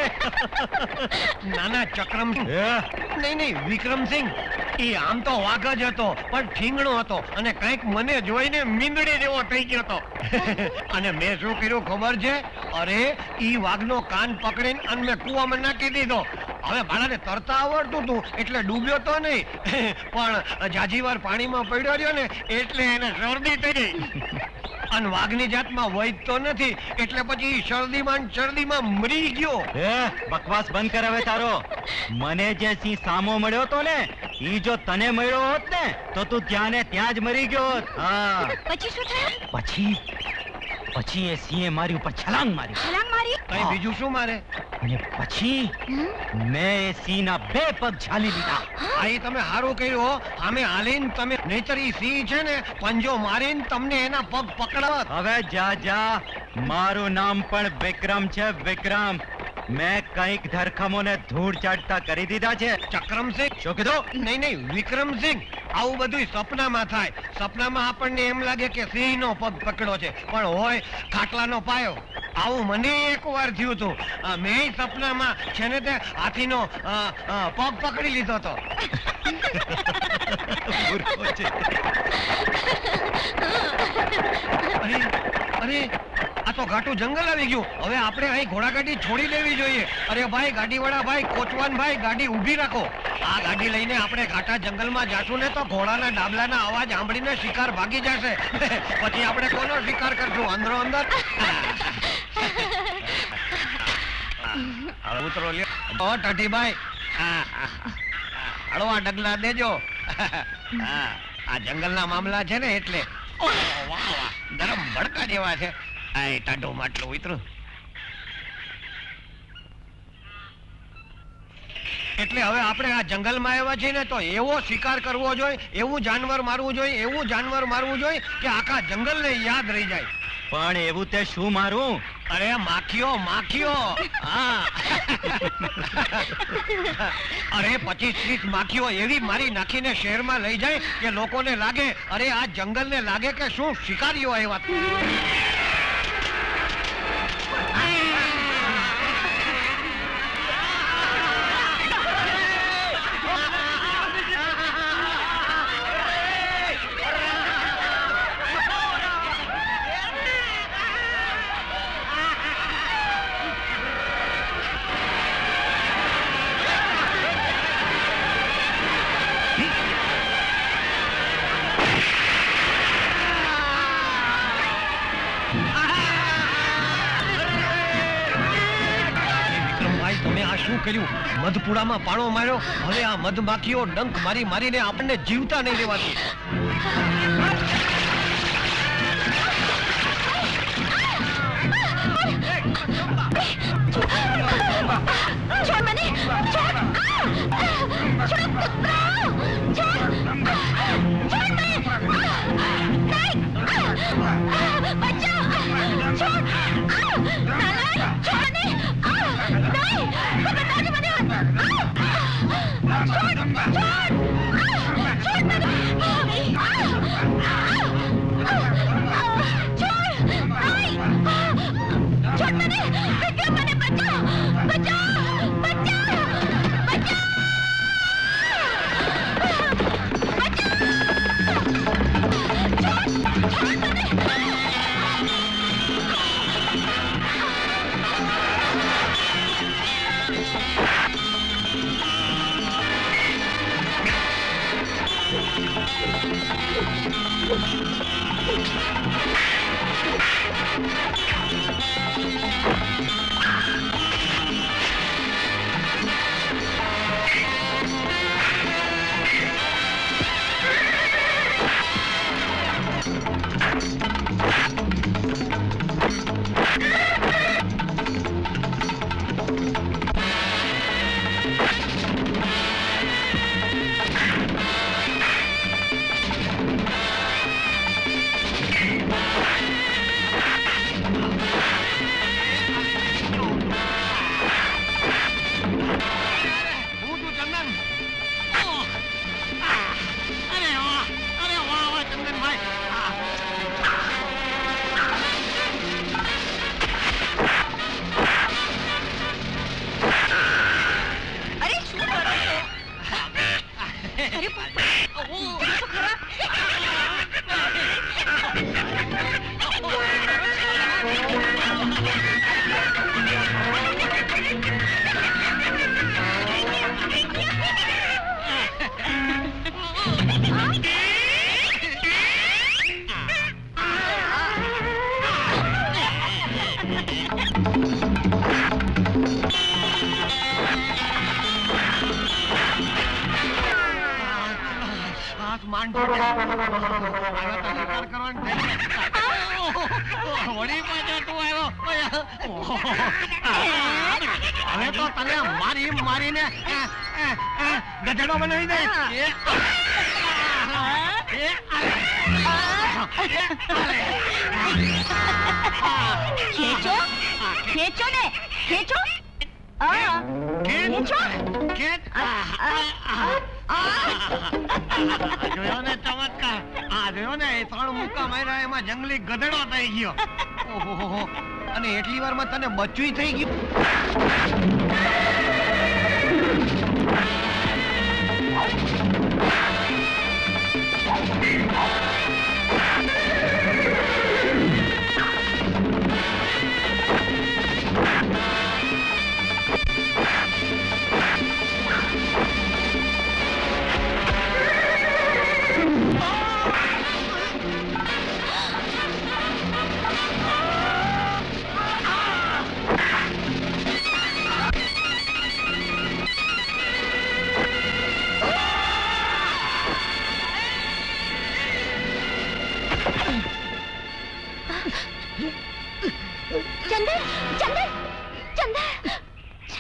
નાના ચક્રમ નહીં વિક્રમસિંહ. એ આમ તો વાઘ જ હતો પણ ઠીંગણો હતો અને કંઈક મને જોઈને મીંદડી જેવો થઈ ગયો હતો. અને મેં શું કર્યું ખબર છે? અરે ઈ વાઘનો કાન પકડીને અને મેં કૂવામાં નાખી દીધો. હવે બાળાને તરતા આવડતું હતું એટલે ડૂબ્યો તો નહીં, પણ જાજી વાર પાણીમાં પડ્યો રહ્યો ને એટલે એને શરદી થઈ ગઈ. અને વાઘની જાતમાં વૈદ તો નથી, એટલે પછી શરદીમાં મરી ગયો. એ બકવાસ બંધ કર હવે તારો. મને જે સિંહ સામો મળ્યો તો ને, ઈ જો તને મળ્યો હોત ને તો તું ત્યાં ને ત્યાં જ મરી ગયો હોત. હા, પછી શું થયું? પછી એ સિંહે મારી ઉપર છલાંગ મારી. છલાંગ મારી? કઈ બીજું શું મારે? અને પછી મેં એ સિંહના 2 પગ ઝાલી લીધા. આ ઈ તમે સારું કર્યું હો. આમે હાલીને તમે, નહીતર ઈ સિંહ છે ને પંજો મારીને તમને એના પગ પકડાવત. હવે જા. મારું નામ પણ વિક્રમ છે, વિક્રમ. મેં કંઈક ધરખમોને ધૂળ ચાટતા કરી દીધા છે. ચક્રમસિંહ? શું કીધું? નહીં, વિક્રમસિંહ. આવું બધું સપનામાં થાય. સપનામાં આપણને એમ લાગે કે સિંહનો પગ પકડ્યો છે, પણ હોય ખાટલાનો પાયો. આવું મને એકવાર થયું હતું. મેં સપનામાં છે ને તે હાથીનો પગ પકડી લીધો હતો. અરે આ તો ઘાટું જંગલ આવી ગયું. હવે આપણે અહીં ઘોડાગાડી છોડી દેવી જોઈએ. અરે ભાઈ, ગાડીવાળા ભાઈ, કોચવાન ભાઈ, ગાડી ઊભી રાખો. આ ગાડી લઈને આપણે ઘાટા જંગલમાં જાશું ને તો ઘોડાના ડાબલાના અવાજ સાંભળીને શિકાર ભાગી જશે. પછી આપણે કોનો શિકાર કરશું? અંદરો અંદર. હવે ઉતરો લ્યો. ઓ ટાટીભાઈ, હળવા ડગલા દેજો. આ જંગલના મામલા છે ને એટલે. વાહ, ગરમ ભડકા જેવા છે. આ ટાઢું માટલું ઉતરું. એટલે હવે આપણે આ જંગલમાં આવ્યા છીએ ને તો એવો શિકાર કરવો જોઈએ, એવું જાનવર મારવું જોઈએ કે આખા જંગલને યાદ રહી જાય. પણ એવું તે શું મારું? અરે માખીઓ. હા. અરે 25-30 માખીઓ એવી મારી નાખીને શહેરમાં લઈ જાય કે લોકોને લાગે, અરે આ જંગલને લાગે કે શું શિકારીઓ આવ્યા. તમે આ શું કર્યું? મધપુડામાં પાણો માર્યો. હવે આ મધમાખીઓ ડંક મારીને આપણને જીવતા નહીં રહેવાતી. છોડ મને! છોડ! છોડ કૂતરો! છોડ! છોડ મને! નહીં! બચાવ! છોડ! નાના! છોડ મને! નહીં! પકડો મને! છોડ! છોડ! છોડ મને! છોડ મને! વિક્રમ મને બચાવ! બચાવ! બચાવ! માંડ છોડ્યા. આવ્યો તો શિકાર કરવાની થઈ ગઈ. વળી પાછો તું આવ્યો. હવે તો તને મારીને ગધેડો બનાવી દે. ખેંચો ખેંચો ને ખેંચો ખેંચો જોયો ને ચમત્કાર. જોયો ને એ 3 મુક્કા માર્યા એમાં જંગલી ગધેડો થઈ ગયો. ઓહો, અને એટલી વારમાં તને બચ્ચું થઈ ગયું.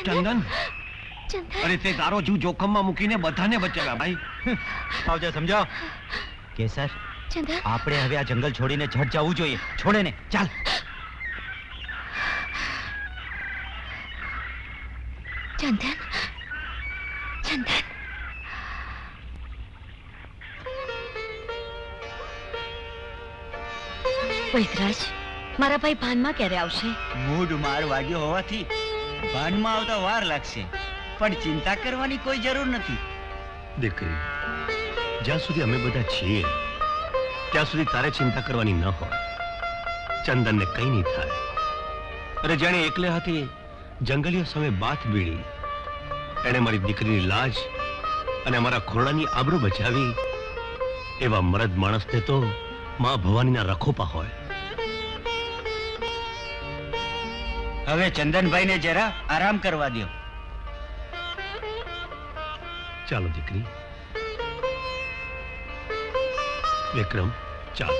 ચંદન, અરે તે તારો જીવ જોખમમાં મૂકીને બધાને બચાવ્યા ભાઈ. આવજો સમજો કેસર, આપણે હવે આ જંગલ છોડીને ઝટ જવું જોઈએ. છોડે ને, ચાલ. ચંદન ચંદન વૈદરાજ, મારા ભાઈ ભાનમાં ક્યારે આવશે? મૂડ માર વાગ્યો હોવાથી ભાનમાં આવતા વાર લાગશે, પણ ચિંતા કરવાની કોઈ જરૂર નથી. દીકરી, જ્યાં સુધી અમે બધા છીએ ત્યાં સુધી તારે ચિંતા કરવાની ન હોય. ચંદનને કઈ નહીં થાય. અરે જાણે એકલે હાથે જંગલીઓ સામે બાથ બીડી, એણે મારી દીકરીની લાજ અને અમારા ખોરડાની આબરૂ બચાવી. એવા મરદ માણસને તો માં ભવાનીના રખોપા હોય. હવે ચંદનભાઈને જરા આરામ કરવા દો. ચાલો દીકરી. વિક્રમ, ચાલ.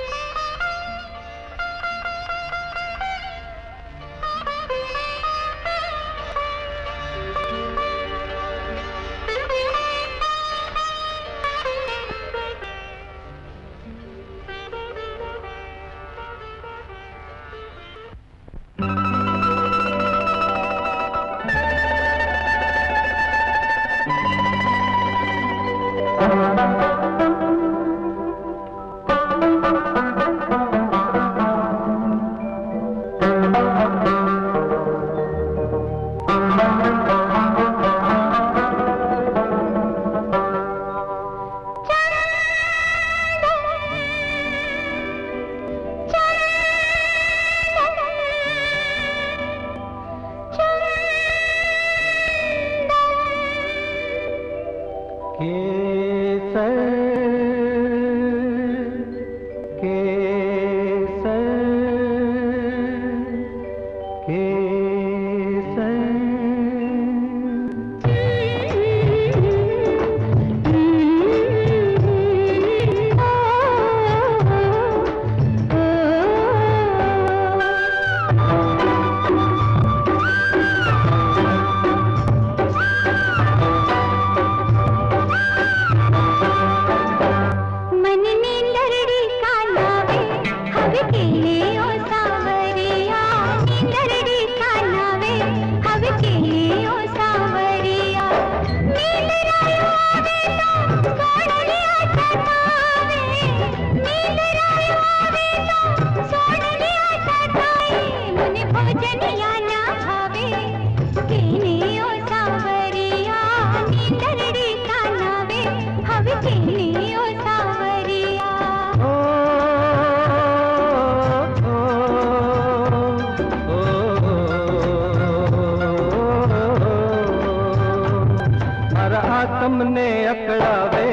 તમને અકળાવે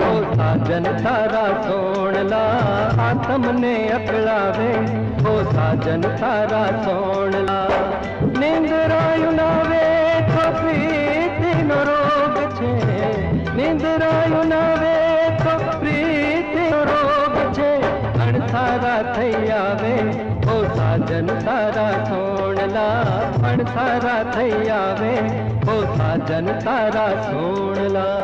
ઓ સાજન તારા સોણલા, તમને અકળાવે ઓ સાજન તારા સોણલા. નિંદરાયું નાવે તો પ્રીતિનો રોગ છે, નિંદરાયું નાવે તો પ્રીતિ પણ સારા થઈ આવે ઓ સાજન તારા સોણલા પણ સારા થઈ આવે ઓ સાજન તારા સોણલા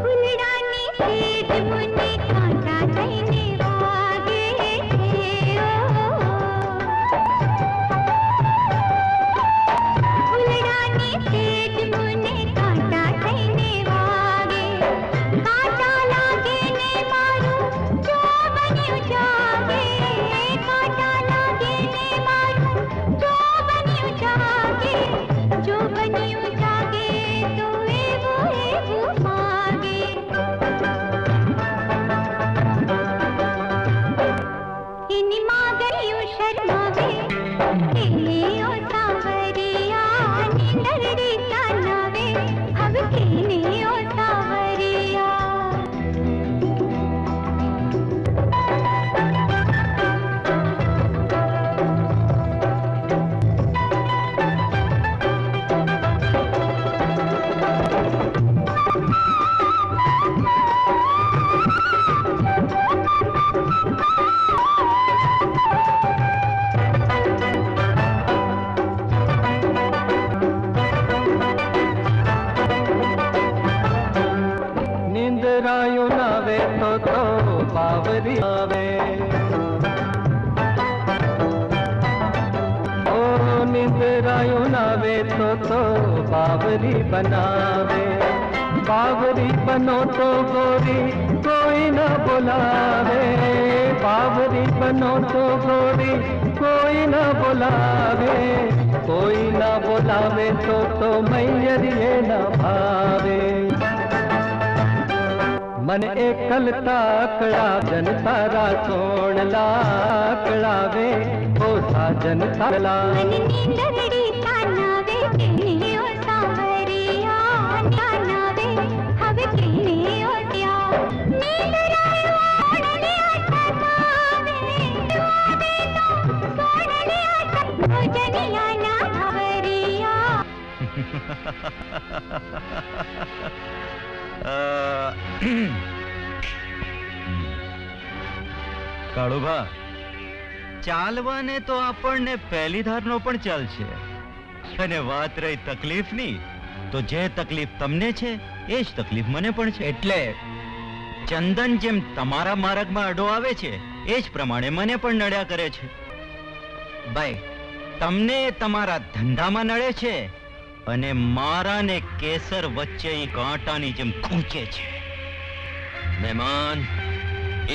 ફૂલડાની સેજ મને કાંટા થઈને વાગે ફૂલડાની સેજ મને કાંટા થઈને વાગે કાંટા લાગે ને મારું જો બન્યું જાગે કાંટા લાગે ને મારું જો બન્યું જાગે જો બન્યું જાગે તો એવું માગે એની માગણીઓ શરમાવે કેને ઓ સાવરિયા નીંદરડી તાનાવે હવે કેને ઓ સાવરિયા નિંદરાયું નાવે તો બાવરી આવે ઓ નિંદરાયું નાવે તો બાવરી બનાવે બાવરી બનો તો ગોરી કોઈ ન બોલાવે બાવરી બનો તો ગોરી કોઈ ન બોલાવે કોઈ ન બોલાવે તો મૈયરીએ ન ભાવે मन एकलता कड़ा जन तारा सोणला कड़ावे ओ साजन ताला મને નીંદરડી તાનાવે કેને ઓ સાવરિયા તાનાવે હવે કેને ઓ ત્યાં નીંદરાયો ઓળલિયા સતાવે ડૂબે તો સોળલિયા સપનો જનિયાના ભવરિયા કાળુભા ચાલવાને તો આપણને પહેલી ધારનો પણ ચાલશે અને વાત રહી તકલીફની તો જે તકલીફ તમને છે એ જ તકલીફ મને પણ છે એટલે ચંદન જેમ તમારા માર્ગમાં અડો આવે છે એ જ પ્રમાણે મને પણ નડ્યા કરે છે ભાઈ તમને તમારા ધંધામાં નડે છે અને મારા ને કેસર વચ્ચે ઈ કાંટાની જેમ ખૂંચે છે મહેમાન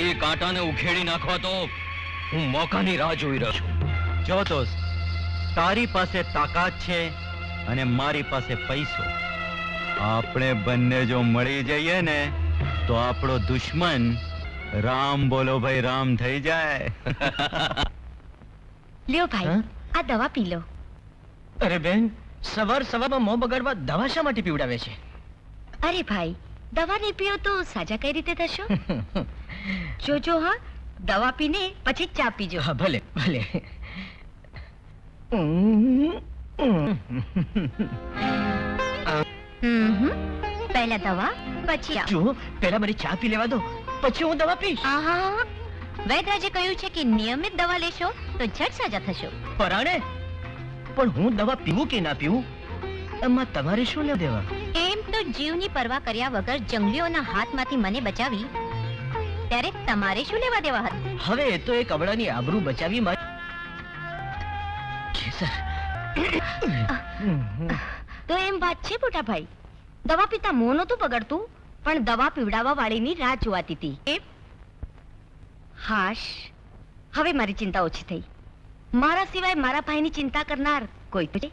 એ કાંટાને ઉખેડી નાખવા તો હું મોકાની રાહ જોઈ રહ્યો છું. જો દોસ્ત તારી પાસે તાકાત છે અને મારી પાસે પૈસો આપણે બંને જો મળી જઈએ ને તો આપણો દુશ્મન રામ બોલો ભાઈ રામ થઈ જાય. લ્યો ભાઈ આ દવા પી લો. અરે બેન સવાર સવારમાં મોં બગાડવા દવા શા માટે પીવડાવે છે? અરે ભાઈ દવા નહીં પીઓ તો સાજા કઈ રીતે થશો? જોજો હા દવા પીને પછી જ ચા પીજો. હા ભલે ભલે. પહેલા દવા પછી ચા. જો પહેલા મને ચા પી લેવા દો પછી હું દવા પીશ. આહા વૈદ્યરાજે કહ્યું છે કે નિયમિત દવા લેશો તો ઝટ સાજા થશો. પરાણે પણ હું દવા પીવું કે ના પીવું એમાં તમારે શું લેવા દેવા? એમ તો જીવની પરવા કર્યા વગર જંગલીઓના હાથમાંથી મને બચાવી ત્યારે તમારે શું લેવા દેવા હતા? હવે એ તો એક અબળાની આબરૂ બચાવી મારી. કેસર તો એમ વાત છે મોટા ભાઈ દવા પીતા મોં નહોતું બગડતું પણ દવા પીવડાવવા વાળીની રાહ જોવાતી હતી. એમ હાશ હવે મારી ચિંતા ઓછી થઈ. મારા સિવાય મારા ભાઈની ચિંતા કરનાર કોઈ તો છે?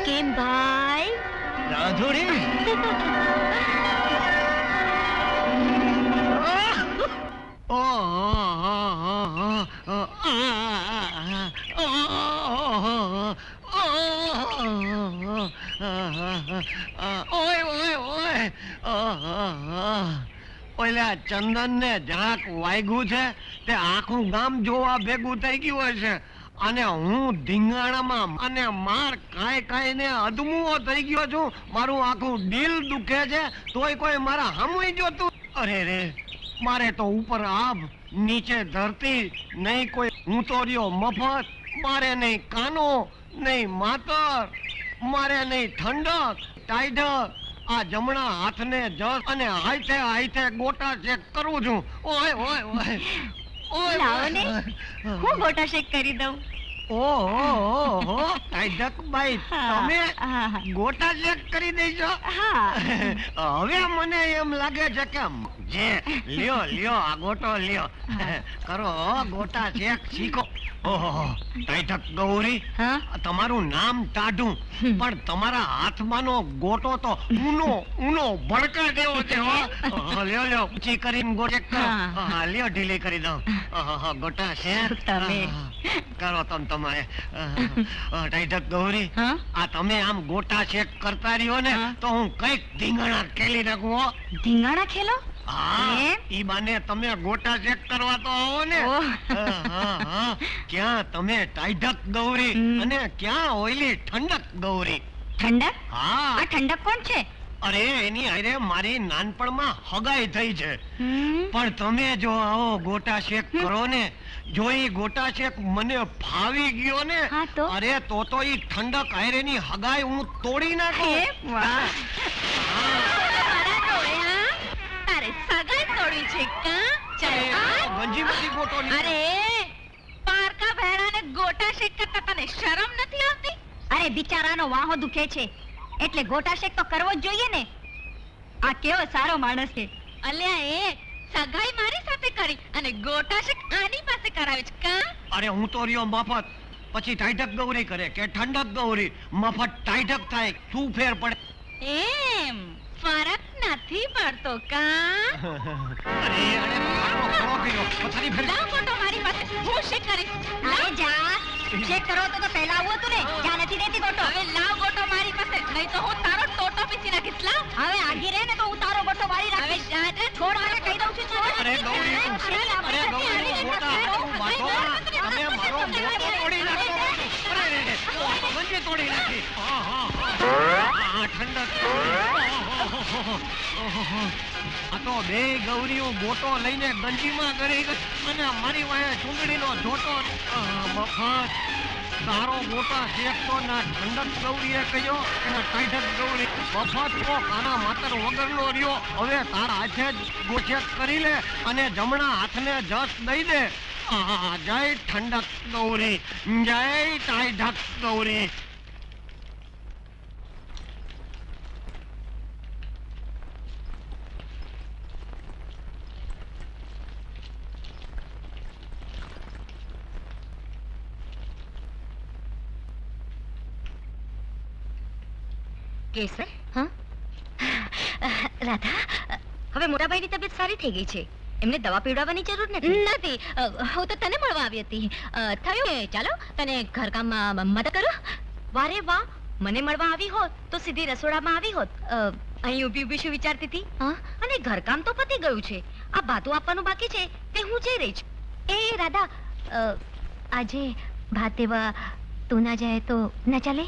કેમ ભાઈ રાધુડી ઓલા ચંદન ને જરાક વાગ્યું છે તે આખું ગામ જોવા ભેગું થઈ ગયું હશે અને હું ધીંગાણામાં અને માર કાંઈ કાંઈ ને અધમુઓ થઈ ગયો છું. મારું આખું દિલ દુખે છે તોય કોઈ મારા સામું જોતું. અરે રે, મારે તો ઉપર આભ નીચે ધરતી, નહીં કોઈ હું તો રહ્યો મફત. મારે નહીં કાનો, નહીં માતર, મારે નહીં ઠંડક ટાઈઢક. આ જમણા હાથને જસ અને હાથે હાથે ગોટા ચેક કરું છું. ઓય ઓય ઓય લાવો ને, હું ગોટા શેક કરી દઉં. ઓહો ટાઈઢક બાઈ, તમે ગોટા ચેક કરી દેજો? હવે મને એમ લાગે છે કે જે લ્યો લ્યો આ ગોટો લ્યો, કરો ગોટા ચેક શીખો. ઓહો ટાઈઢક ગૌરી, તમારું નામ ટાઢું પણ તમારા હાથમાંનો ગોટો તો ઊનો ભડકા જેવો છે. લ્યો લ્યો ઊંચી કરીને ગોટ ચેક કરો. લ્યો ઢીલી કરી દઉં. ગોટા શેક કરો તમે. ટાઈઢક ગૌરી, આ તમે આમ ગોટા ચેક કરતા રહ્યો ને તો હું કઈક ધીંગાણા ખેલી નાખું. હો, ધીંગાણા ખેલો? હા, ઈ બાને તમે ગોટા ચેક કરવા તો આવો ને. ક્યાં તમે ટાઈઢક ગૌરી અને ક્યાં ઓઈલી ઠંડક ગૌરી? ઠંડક? હા, આ ઠંડક કોણ છે? અરે એની હારે મારી નાનપણમાં હગાઈ થઈ છે. પણ તમે જો આવો ગોટા શેક કરો ને, જો ઈ ગોટા શેક મને ફાવી ગયો ને, અરે તો ઈ ઠંડક હારેની હગાઈ હું તોડી નાખું. તારે સગાઈ તોડી છે કા? ગંજીમાંથી ગોટો અરે પારકા ભેડાને ગોટા શેક કરતા તને શરમ નથી આવતી? અરે બિચારાનો વાહો દુખે છે એટલે ગોટા શેક તો કરવો જ જોઈએ ને. આ કેવો સારો માણસ છે. અલ્યા એ સગાઈ મારી સાથે કરી અને ગોટા શેક આની પાસે કરાવે છે કા? અરે હું તો રહ્યો મફત, પછી ટાઈઢક ગૌરી કરે કે ઠંડક ગૌરી, મફત ટાઈઢક થાય, શું ફેર પડે? એમ ફરક નથી પડતો કા? અરે અરે મારો ખોળો ગયો, પથારી ફેર. લાવ ગોટો મારી પાસે, હું શેક કરીશ. અરે જા, શેક કરો તો પહેલા આવું હતું ને. જા, નથી દેતી ગોટો. હવે લાવ ગોટો મારી પાસે, નહીં તો હું તારો ટોટો પીસી નાખીશ. લાવ. હવે આગી રહે ને તો હું તારો ગોટો વાળી રાખીશ. હવે જા, છોડ આને કહી દઉં છું. છોડ. અરે ગૌરી, અરે ગૌરી, ગોટા હાથું બાંધો. તમે મારો ગોટો તોડી નાખો. અરે ગંજી તોડી નાખી. હા ઠંડક. આ તો બે ગૌરીઓ ગોટો લઈને ગંજીમાં કરી ગઈ અને મારી વાહે ચૂંદડીનો જોટો. મફત તારો ગોટા શેકતો ના ઠંડક ગૌરીએ કહ્યો એના ટાઈઢક ગૌરી મફત તો કાના માતર વગરનો રહ્યો. હવે તારા હાથે જ ગોચેક કરી લે અને જમણા હાથને જસ દઈ દે. જય ઠંડક ગૌરી, જય ટાઈઢક ગૌરી. કેસર, હા રાધા, હવે મોટાભાઈની તબિયત સારી થઈ ગઈ છે. એમને દવા પીવડાવવાની જરૂર નથી. હું તો તને મળવા આવી હતી. થયું કે ચાલો તને ઘરકામમાં મદદ કરું. વારે વાહ, મને મળવા આવી હોત તો સીધી રસોડામાં આવી હોત. અહીં ઊભી ઊભી શું વિચારતી હતી? અને ઘરકામ તો પતી ગયું છે. આ ભાતું આપવાનું બાકી છે તે હું જઈ રહી છું. એ રાધા, આજે ભાત દેવા તું ના જાય તો ના ચાલે?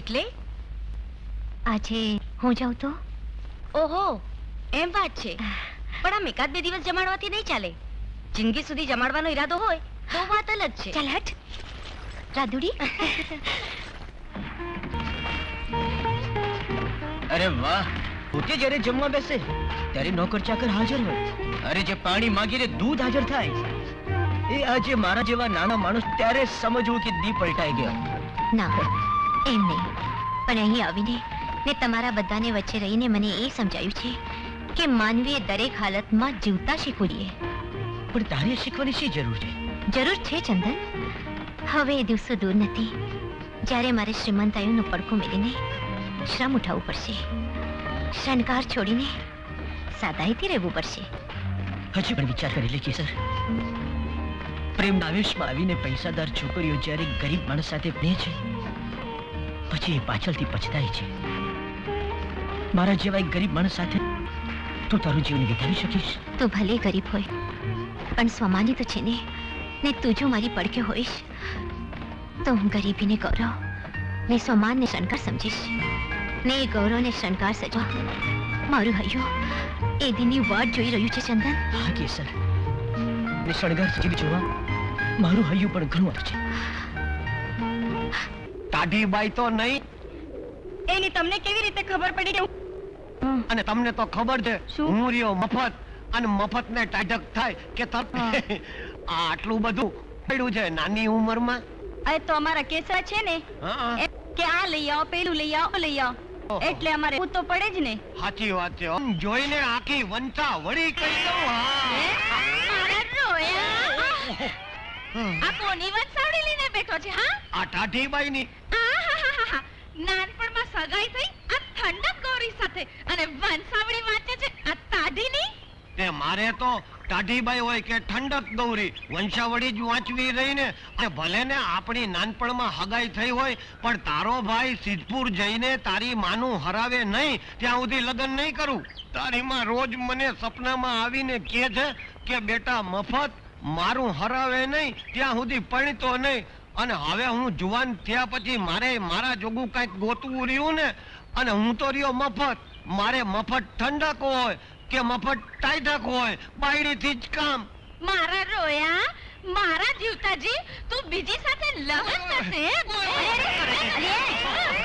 એટલે આજે હું જાઉં તો? ઓહો, એમ વાત છે. પણ આમ એકાદ બે દિવસ જમાડવાથી નહીં ચાલે. જિંદગી સુધી જમાડવાનો ઈરાદો હોય તો વાત અલગ છે. ચાલ હટ રાધુડી. અરે વાહ, પોતે જ્યારે જમવા બેસે ત્યારે નોકર ચાકર હાજર હોય. અરે જે પાણી માંગીને દૂધ હાજર થાય, એ આજે મારા જેવા નાના માણસ ત્યારે સમજવું કે દી પલટાઈ ગયો. ના, એમ નહીં. પણ અહીં આવીને ને તમારા બધાને વચ્ચે રહીને મને એ સમજાયું છે કે માનવીએ દરેક હાલતમાં જીવતા શીખવું જોઈએ. પણ તારે શીખવાની શી જરૂર છે? જરૂર છે ચંદન. હવે એ દિવસો દૂર નથી જ્યારે મારે શ્રીમંતાઈનું પડખું મેળીને શ્રમ ઉઠાવવું પડશે, શણગાર છોડીને સાદાઈથી રહેવું પડશે. હજી પણ વિચાર કરી લે કેસર. પ્રેમના આવેશમાં આવીને પૈસાદાર છોકરીઓ જ્યારે ગરીબ માણસ સાથે ભણે છે, પછી એ પાછળથી પછતાય છે. મારા જેવા એક ગરીબ માણસ સાથે તું તારું જીવન વિતાવી શકીશ? તું ભલે ગરીબ હોય પણ સ્વમાની તો છે ને. ને તું જો મારી પડખે હોઈશ તો હું ગરીબીને ગૌરવ ને સ્વમાનને શણગાર સમજીશ. ને એ ગૌરવને શણગાર સજવા મારું હૈયું એ દિનની વાટ જોઈ રહ્યું છે ચંદન. હા કેસર, ને શણગાર સજીને જોવા મારું હૈયું પણ ઘણું આવે છે. ટાઢીબાઈ તો નહીં, એની તમને કેવી રીતે ખબર પડી કે અને તમને તો ખબર છે શું? હું રહ્યો મફત, અને મફત ને ટાઢક થાય કે આટલું બધું પડ્યું છે નાની ઉંમરમાં. અરે તો અમારા કેસરા છે ને હા, એ કે આ લઈ આવો, પેલું લઈ આવો, લઈ આવો, એટલે અમારે તો પડે જ ને. સાચી વાત છે. આમ જોઈને આખી વંચા વળી કહી દઉં. હા, મારા રોયા. આ કોની વાત સાવડી લઈને બેઠો છે? હા, આ ટાઢીબાઈ ની. આહાહાહા. નાનપણમાં સગાઈ થઈ આ ઠંડક ગૌરી સાથે અને વંશાવળી વાંચે છે આ તાઢીની. તે મારે તો ટાઢીબાઈ હોય કે ઠંડક ગૌરી વંશાવળી જ વાંચવી રહી ને. અને ભલે ને આપણી નાનપણમાં હગાઈ થઈ હોય, પણ તારો ભાઈ સિદ્ધપુર જઈને તારી માનું હરાવે નહીં ત્યાં સુધી લગ્ન નહીં કરું. તારી માં રોજ મને સપનામાં આવીને કહે છે કે બેટા મફત મારું હરાવે નહીં ત્યાં સુધી પરણતો નહીં. અને હવે હું જુવાન થયા પછી મારે મારા જોગું કંઈક ગોતવું રહ્યું ને, અને હું તો રહ્યો મફત. મારે મફત ઠંડક હોય કે મફત ટાઈટક હોય, બાયડીથી જ કામ. મારા રોયા, મારા જીવતાજી, તું બીજી સાથે લગ્ન કરશે?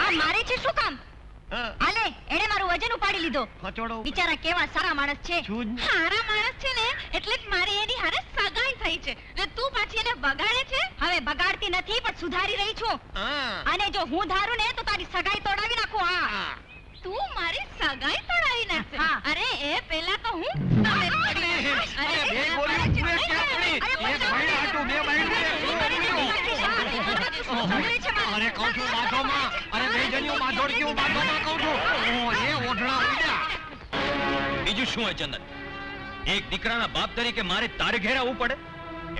આ મારે છે શું કામ? હા, આલે, એણે મારું વજન ઉપાડી લીધો. ખચોડો. બિચારા કેવા સારા માણસ છે. છું જ. સારા માણસ છે ને એટલે જ મારી એની હારે સગાઈ થઈ છે. ને તું પાછી એને બગાડે છે? હવે બગાડતી નથી પણ સુધારી રહી છું. હા, અને જો હું ધારું ને તો તારી સગાઈ તોડાવી નાખું. હા, હા. તું મારી સગાઈ તોડાવી નાખશે. અરે એ પહેલા તો હું તમે પડી. અરે, બે ગોળીઓ પૂરે ક્યાં પડી? એક ભાઈ હાટું બે બાયડી. અરે કહું છું બાથોમાં. અરે બે જણિયું બાથોડ કેવું બાથોમાં કહું છું. ઓહો, એ ઓઢણા ઉડ્યા. બીજું શું હોય ચંદન? એક દીકરાના બાપ તરીકે મારે તારે ઘેર આવવું પડે?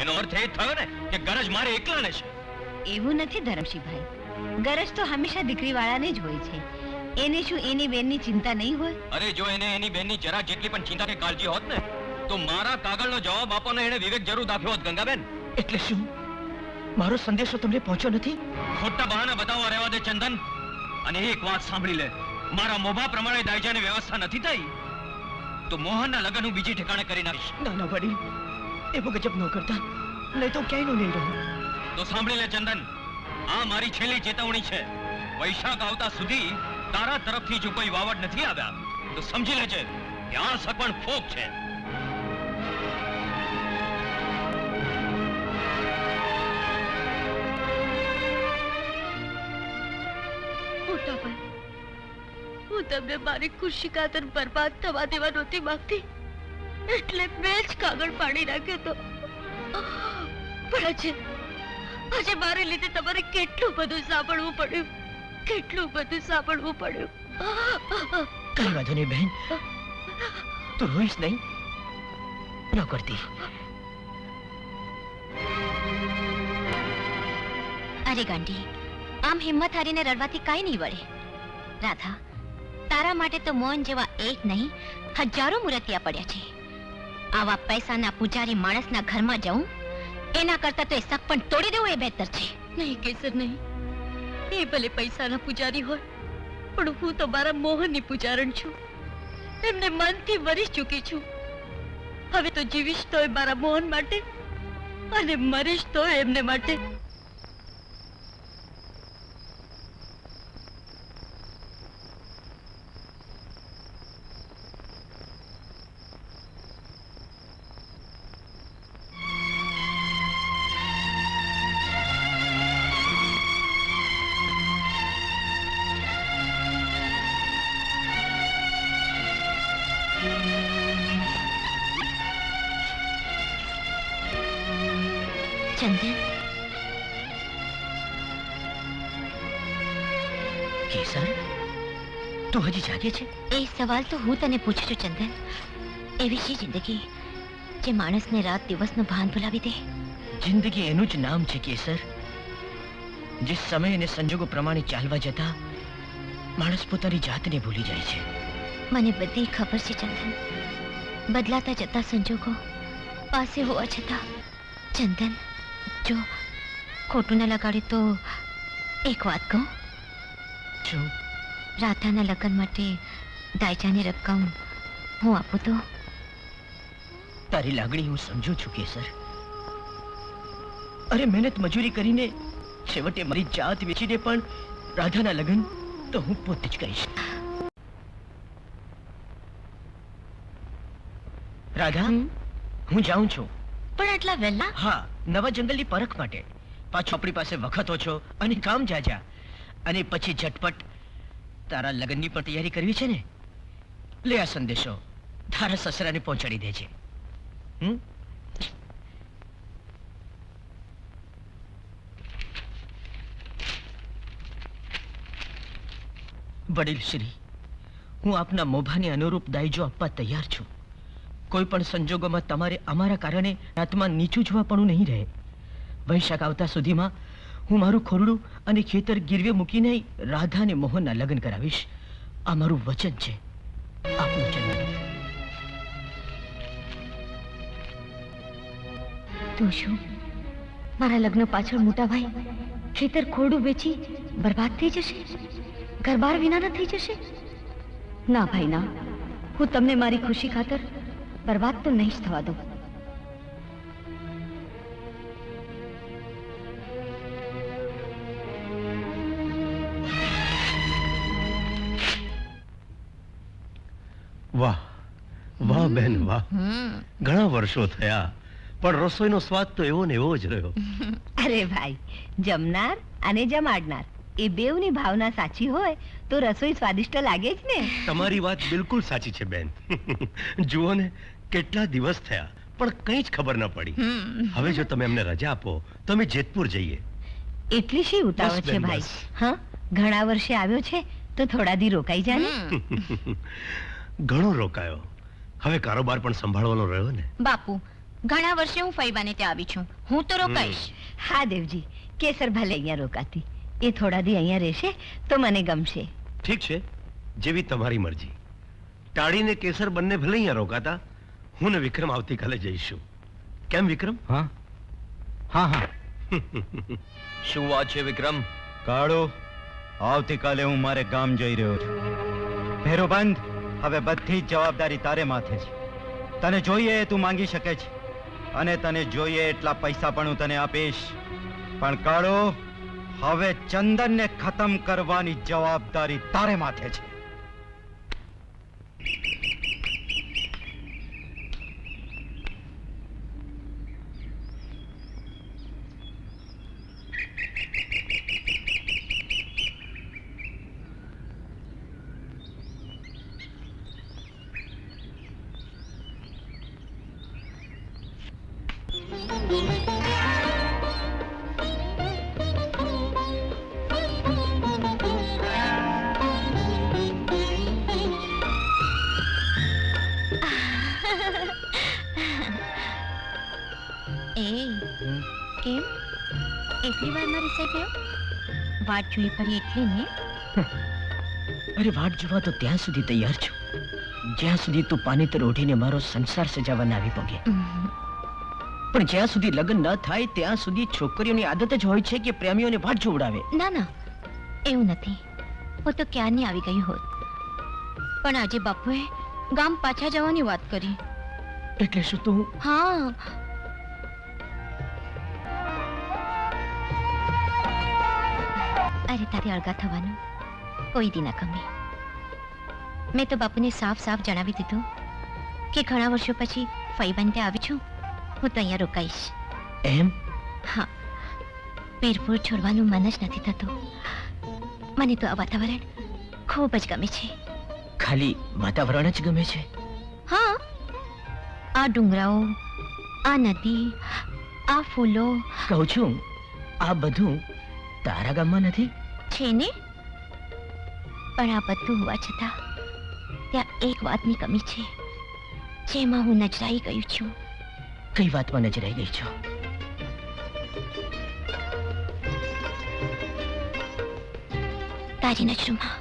એનો અર્થ એ થયો ને કે ગરજ મારે એકલાને છે. એવું નથી ધરમશીભાઈ, ગરજ તો હંમેશા દીકરીવાળાને જ હોય છે. એને શું એની બેનની ચિંતા નહીં હોય? અરે જો એને એની બેનની જરા જેટલી પણ ચિંતા કે કાળજી હોત ને, તો મારા કાગળનો જવાબ આપવાનો એને વિવેક જરૂર દાખ્યો હોત ગંગાબેન. એટલે શું મારો સંદેશો તમને પહોંચ્યો નથી? ખોટા બહાના બતાવવા રહેવા દે ચંદન. અને એક વાત સાંભળી લે, મારા મોભા પ્રમાણે દાયજાની વ્યવસ્થા નથી થઈ તો મોહનના લગ્ન હું બીજી ઠેકાણે કરી નાખીશ. ના ના વડીલ, એવો ગજબ ન કરતા, નહીં તો ક્યાંય નો નહીં રહું. તો સાંભળી લે ચંદન, આ મારી છેલ્લી ચેતવણી છે. વૈશાખ આવતા સુધી તારા તરફથી જો કોઈ વાવડ નથી આવ્યા તો સમજી લેજે કે આ સગવડ ફોક છે. હું તમને મારી ખુશી ખાતર બરબાદ થવા દેવા નહોતી માંગતી, એટલે મેં જ કાગળ પાડી નાખ્યો તો. પણ આજે મારે લીધે તમારે કેટલું બધું સાંભળવું પડ્યું, કેટલું બધું સાંભળવું પડ્યું. કઈ વાંધો નહીં બહેન, તું રોઈશ નહીં, ન કરતી. અરે ગાંડી, આમ હિંમત હારીને રડવાથી કાંઈ નહીં વળે. રાધા, તારા માટે તો મોહન જેવા એક નહીં હજારો મૂર્તિયા પડ્યા છે. આવા પૈસાના પૂજારી માણસના ઘરમાં જવું એના કરતા તો એ સપ પણ તોડી દેવું એ બહેતર છે. નહીં કેસર નહીં, એ ભલે પૈસાના પૂજારી હોય પણ હું તો મારા મોહનની પૂજારણ છું. એમને મનથી વરી ચૂકી છું. હવે તો જીવીશ તો મારા મોહન માટે અને મરીશ તો એમને માટે. ચંદન, કેસર, તું હજી જાગે છે? એ સવાલ તો હું તને પૂછું છું ચંદન. એવી શી જિંદગી જે માણસને રાત દિવસનું ભાન ભૂલાવી દે? જિંદગી એનું જ નામ છે કેસર. જે સમય અને સંજોગો પ્રમાણે ચાલવા જતા માણસ પોતાની જાતને ભૂલી જાય છે. મને બધી ખબર છે ચંદન. બદલાતા જતા સંજોગો પાસે હોવા છતાં ચંદન, જો ખોટું ન લગાડે તો એક વાત કહું. જો રાધાના લગ્ન માટે દાયજાની રકમ હું આપું તો? તારી લાગણી હું સમજુ છું કેસર. અરે મહેનત મજૂરી કરીને છેવટે મારી જાત વેચીને પણ રાધાના લગ્ન તો હું પોતે જ કરીશ. રાધા, હું જાઉં છું. પણ આટલા વહેલા? હા, નવા જંગલની પરખ માટે. પાછો આપણી પાસે વખત ઓછો અને કામ જાજા. અને પછી ઝટપટ તારા લગ્નની પણ તૈયારી કરવી છે ને. લે આ સંદેશો, તારા સસરાને પહોંચાડી દેજે. વડીલ શ્રી, હું આપના મોભાને અનુરૂપ દાયજો આપવા તૈયાર છું. કોઈ પણ સંજોગોમાં તમારે અમારા કારણે આત્મા નીચું જોવા પણ નહીં રહે. વૈશાખ આવતા સુધીમાં હું મારું ખોરડું અને ખેતર ગીરવે મૂકીને રાધા અને મોહનના લગ્ન કરાવીશ. આ મારું વચન છે. આપનું ચંદન. તું શું મારા લગ્ન પાછળ મોટા ભાઈ ખેતર ખોરડું વેચી બરબાદ થઈ જશે? ઘરબાર વિના ન થઈ જશે? ના ભાઈ ના, હું તમને મારી ખુશી ખાતર બરબાદ તો નહીં જ થવા દઉં. વાહ વાહ બેન વાહ. ઘણા વર્ષો થયા પણ રસોઈનો સ્વાદ તો એવો ને એવો જ રહ્યો. અરે ભાઈ, જમનાર અને જમાડનાર એ બેવની ભાવના સાચી હોય તો રસોઈ સ્વાદિષ્ટ લાગે જ ને. તમારી વાત બિલકુલ સાચી છે બેન. જુઓ ને, કેટલા દિવસ થયા પણ કંઈ જ ખબર ન પડી. હવે જો તમે અમને રજા આપો તો અમે જેતપુર જઈએ. એટલી શી ઉતાવળ બસ છે બેન, ભાઈ? બસ. હા, ઘણા વર્ષે આવ્યો છે તો થોડા દી રોકાઈ જા ને. ઘણો રોકાયો, હવે કારોબાર પણ સંભાળવાનો રહ્યો ને. બાપુ, ઘણા વર્ષે હું ફઈબાને ત્યાં આવી છું. હું તો રોકાઈશ. હા દેવજી, કેસર ભલે અહીંયા રોકાતી. એ થોડા દી અહીંયા રહેશે તો મને ગમશે. ઠીક છે, જેવી તમારી મરજી. ટાળીને કેસર બંને ભલે અહીંયા રોકાતા. હું ને વિક્રમ આવતીકાલે જઈશું. કેમ વિક્રમ? હા હા હા. શું વાત છે વિક્રમ? કાળો, આવતીકાલે હું મારે ગામ જઈ રહ્યો છું. ભેરો બંધ, હવે બધી જ જવાબદારી તારે માથે છે. તને જોઈએ એ તું માંગી શકે છે અને તને જોઈએ એટલા પૈસા પણ હું તને આપીશ. પણ કાળો, હવે ચંદનને ખતમ કરવાની જવાબદારી તારે માથે છે. કેમ એટલી વારમાં રિસાઈ ગયો? વાટ જોઈ પડી એટલે ને? અરે વાટ જોવા તો ત્યાં સુધી તૈયાર છું જ્યાં સુધી તું પાનેતર ઓઢીને મારો સંસાર સજાવવા ના આવી પગે. પણ જ્યાં સુધી લગ્ન ન થાય ત્યાં સુધી છોકરીઓની આદત જ હોય છે કે પ્રેમીઓને વાટ જોવડાવે. ના ના, એવું નથી. હું તો ક્યારની આવી ગઈ હોત. પણ આજે બાપુએ ગામ પાછા જવાની વાત કરી. એટલે શું તું? હા, અરે તારે અળગા થવાનું કોઈ દી ના ગમે. મેં તો બાપુને સાફ સાફ જણાવી દીધું કે ઘણા વર્ષો પછી ફઈબાને ત્યાં આવી છું. હું તો અહીંયા રોકાઈશ. એમ? હા, વીરપુર છોડવાનું મન જ નથી થતું. મને તો આ વાતાવરણ ખૂબ જ ગમે છે. ખાલી વાતાવરણ જ ગમે છે? હા, આ ડુંગરાઓ, આ નદી, આ ફૂલો. કહું છું, આ બધું તારા ગામમાં નથી? છે ને, પણ આ બધું હોવા છતાં ત્યાં એક વાતની કમી છે જેમાં હું નજરાઈ ગયું છું. કઈ વાતમાં નજરાઈ ગઈ છો? તારી નજરોમાં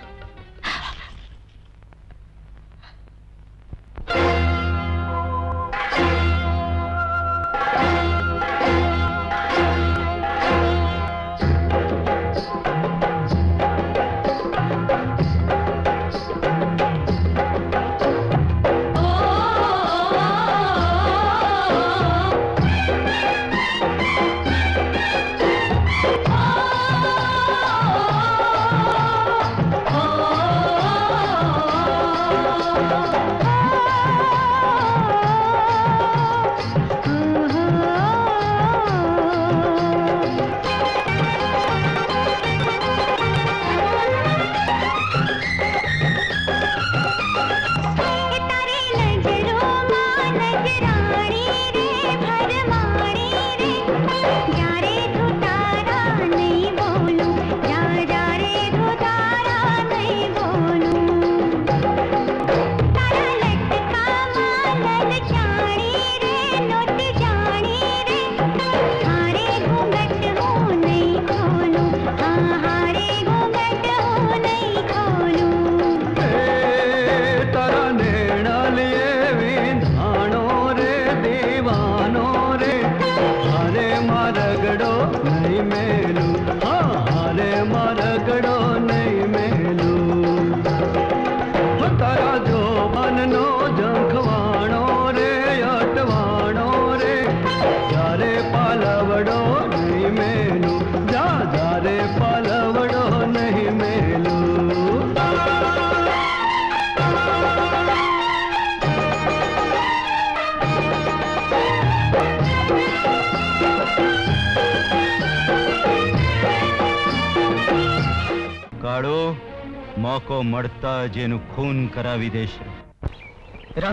મોકો મળતા જ એનું ખૂન કરાવી દેશે.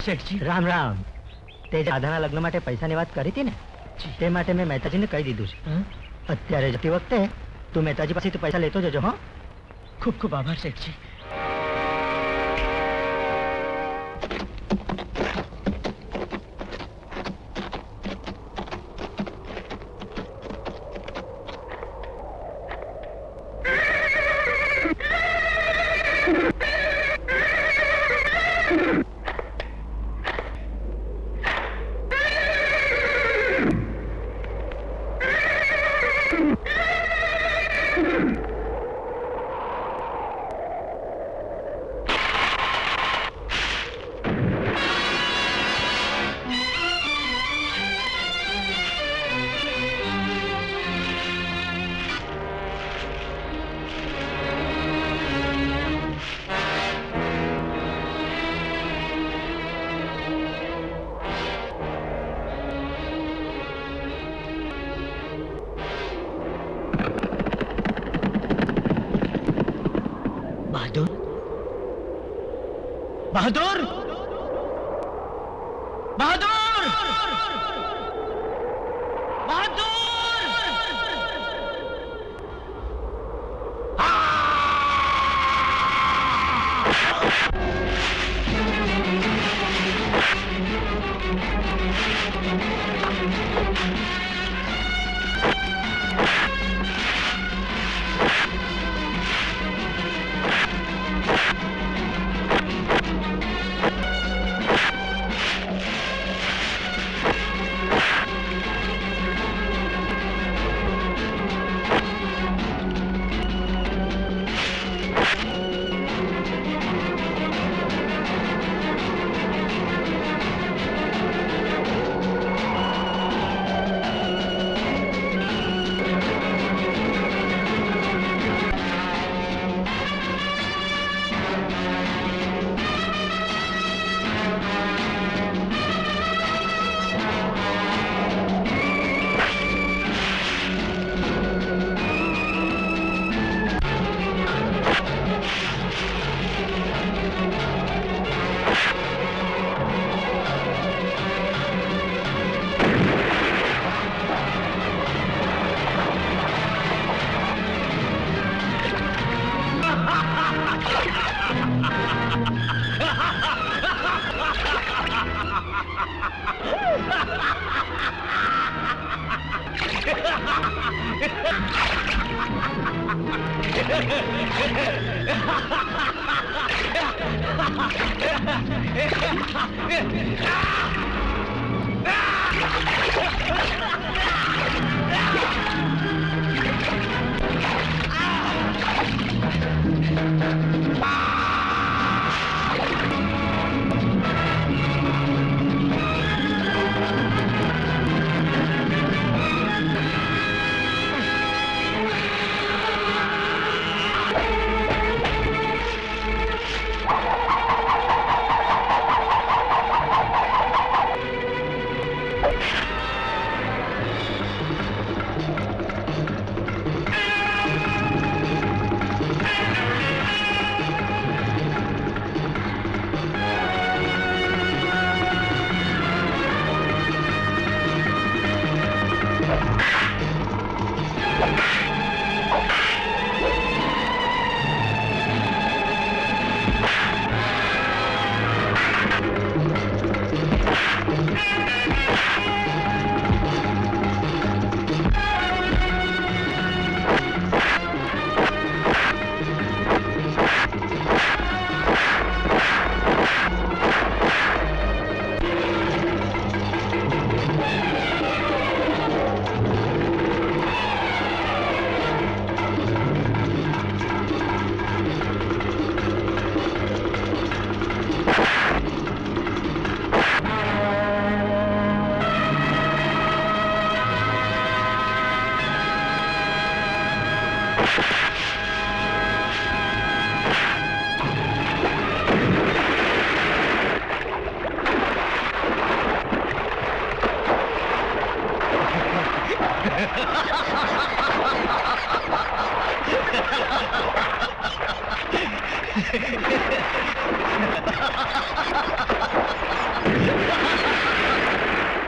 શેઠજી, રામ રામ. તે જે રાધાના લગ્ન માટે પૈસાની વાત કરી હતી ને, તે માટે મેં મહેતાજીને કહી દીધું છે. અત્યારે જતી વખતે તું મહેતાજી પાસેથી પૈસા લેતો જજો. હો, ખૂબ ખૂબ આભાર શેઠજી. બહાદુર, બહાદુર, બહાદુર, બહાદુર!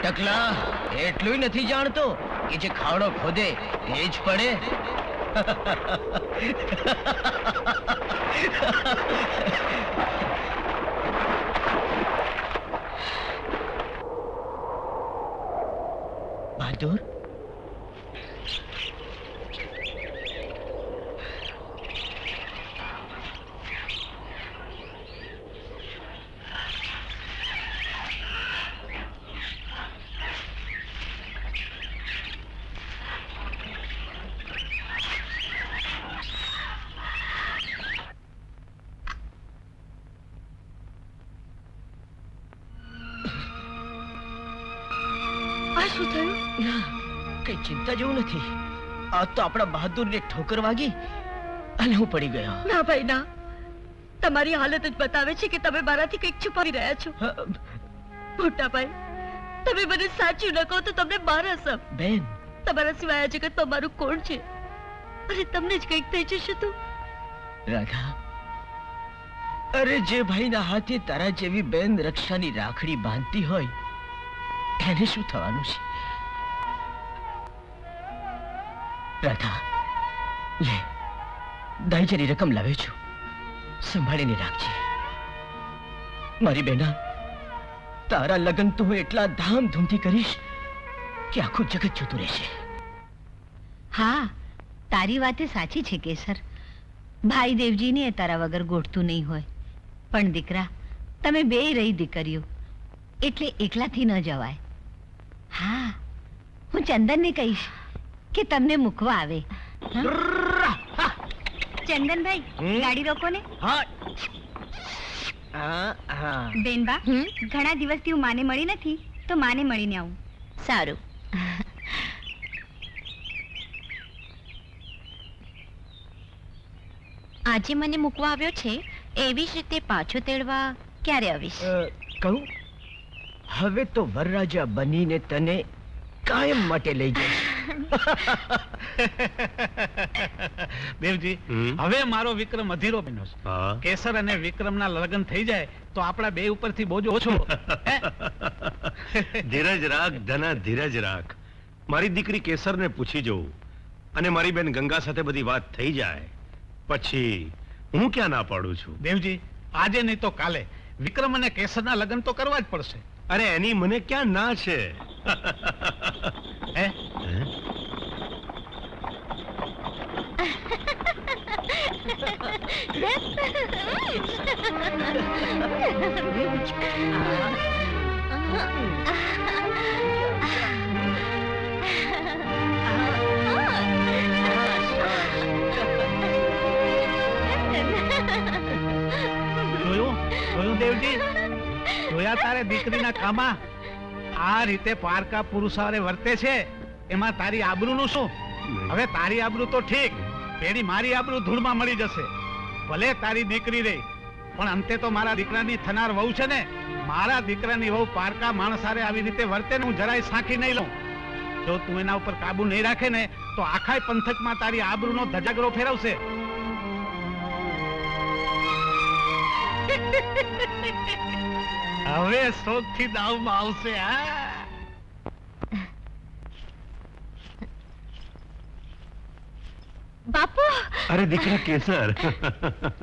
ટકલા એટલું નથી જાણતો કે જે ખાડો ખોદે એ જ પડે. બહાદુર, આ શું થયું? ના, કઈ ચિંતા જેવું નથી. આ તો આપણા બહાદુરને ઠોકર વાગી અને હું પડી ગયો. ના ભાઈ ના, તમારી હાલત જ બતાવે છે કે તમે મારાથી કંઈક છુપાવી રહ્યા છો. મોટા ભાઈ, તમે મને સાચું ન કહો તો તમને મારા બેન, તમારા સિવાય આ જગતમાં મારું કોણ છે? અને તમને જ કંઈક થઈ જશે તો? રાધા, અરે જે ભાઈના હાથે તારા જેવી બેન રક્ષાની રાખડી બાંધતી હોય એને શું થવાનું છે? રાધા, લે, દાઈજાની રકમ લાવ્યો છું, સંભાળીને રાખજે. મારી બેના, તારા લગ્ન તો હું એટલા ધામધૂમથી કરીશ કે આખું જગત જોતું રહેશે. હા, તારી વાતે સાચી છે કેસર. ભાઈ દેવજીને તારા વગર ગોઠતું નહીં હોય. પણ દીકરા, તમે બે રહી દીકરીઓ એટલે એકલાથી ન જવાય. હા, હું ચંદનને કહીશ કે તમને મૂકવા આવે. ચંદનભાઈ, ગાડી રોકો ને. બેનબા, ઘણા દિવસથી હું માને મળી નથી, તો માને મળીને આવું. સારું. આજે મને મૂકવા આવ્યો છે, એવી જ રીતે પાછો તેડવા ક્યારે આવીશ? કહું, હવે તો વરરાજા બનીને તને કાયમ માટે લઈ જઈશ. દેવજી, હવે મારો વિક્રમ અધીરો બન્યો છે. હા. કેસર અને વિક્રમના લગ્ન થઈ જાય તો આપણા બે ઉપરથી બોજો ઓછો. ધીરજ રાખ ધના, ધીરજ રાખ. મારી દીકરી કેસરને પૂછી જોઉં અને મારી બેન ગંગા સાથે બધી વાત થઈ જાય પછી હું ક્યાં ના પાડું છું. દેવજી, આજે નહીં તો કાલે વિક્રમ અને કેસરના લગ્ન તો કરવા જ પડશે. અરે એની મને ક્યાં ના છે. હે? જોયું દેવજી, જોયા તારે દીકરીના કામા આ રીતે પારકા પુરુષ હારે વર્તે છે, એમાં તારી આબરૂનું શું? હવે તારી આબરૂ તો ઠીક, પેલી મારી આબરૂ ધૂળમાં મળી જશે. ભલે તારી દીકરી રહી, પણ અંતે તો મારા દીકરાની થનાર વહુ છે ને. મારા દીકરાની વહુ પારકા માણસ હારે આવી રીતે વર્તે ને હું જરાય સાંખી નહીં લઉં. જો તું એના ઉપર કાબુ નહીં રાખે ને તો આખાય પંથકમાં તારી આબરૂનો ધજાગરો ફેરવશે. હવે શોખથી દાવમાં આવશે. હા, બાપુ અરે દીકરા કેસર,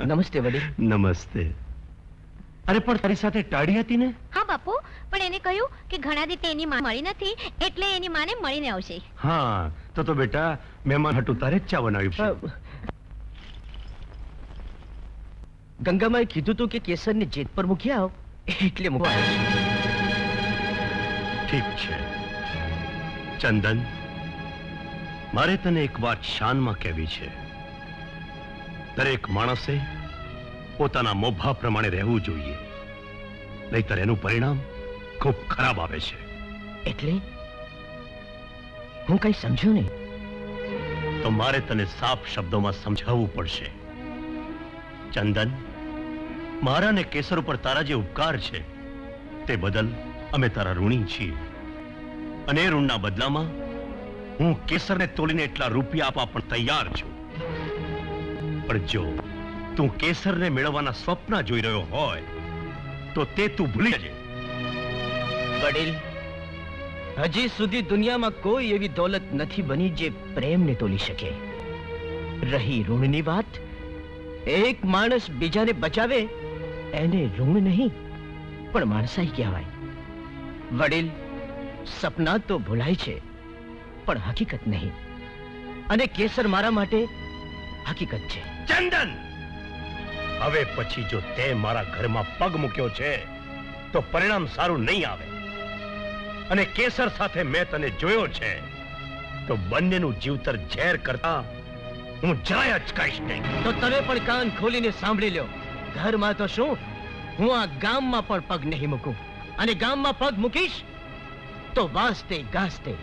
નમસ્તે વડીલ. નમસ્તે. અરે પણ તારી સાથે ટાળી હતી ને? હા બાપુ, પણ એને કહ્યું કે ઘણા દી તેની માં મળી નથી, એટલે એની માને મળીને આવશે. હા, તો બેટા મહેમાન હટુ તારે જ ચા બનાવી છે. ગંગામાએ કીધું તું કે કેસરને જેત પર મૂકી આવ, એટલે મૂકવા આવ્યો છું. ઠીક છે ચંદન, મારે તને એક વાત શાનમાં કહેવી છે. દરેક માણસે પોતાના મોભા પ્રમાણે રહેવું જોઈએ, નહીતર એનું પરિણામ ખૂબ ખરાબ આવે છે. એટલે હું કઈ સમજ્યો નહીં. તો મારે તને સાફ શબ્દોમાં સમજાવવું પડશે. ચંદન, મારા ને કેસર ઉપર તારા જે ઉપકાર છે તે બદલ અમે તારા ઋણી છીએ, અને એ ઋણના બદલામાં હું કેસરને તોડીને એટલા રૂપિયા આપવા પણ તૈયાર છું. પણ જો તું કેસરને મેળવવાના સ્વપ્ન જોઈ રહ્યો હોય તો તે તું ભૂલી જજે. વડીલ, હજી સુધી દુનિયામાં કોઈ એવી દોલત નથી બની જે પ્રેમને તોલી શકે. રહી ઋણની વાત, એક માણસ બીજાને બચાવે એને ઋણ નહીં પણ માણસાઈ કહેવાય. વડીલ, સપના તો ભૂલાય છે પણ હકીકત નહીં, અને કેસર મારા માટે હકીકત છે. ચંદન, હવે પછી જો તે મારા ઘરમાં પગ મૂક્યો છે તો પરિણામ સારું નહીં આવે. અને કેસર સાથે મેં તને જોયો છે તો બંનેનું જીવતર ઝેર કરતા હું જરાય અચકાઈશ નહીં. તો તમે પણ કાન ખોલીને સાંભળી લ્યો. ઘરમાં તો શું, હું આ ગામમાં પણ પગ નહીં મૂકું, અને ગામમાં પગ મૂકીશ તો વાસ્તે ગાસ્તે.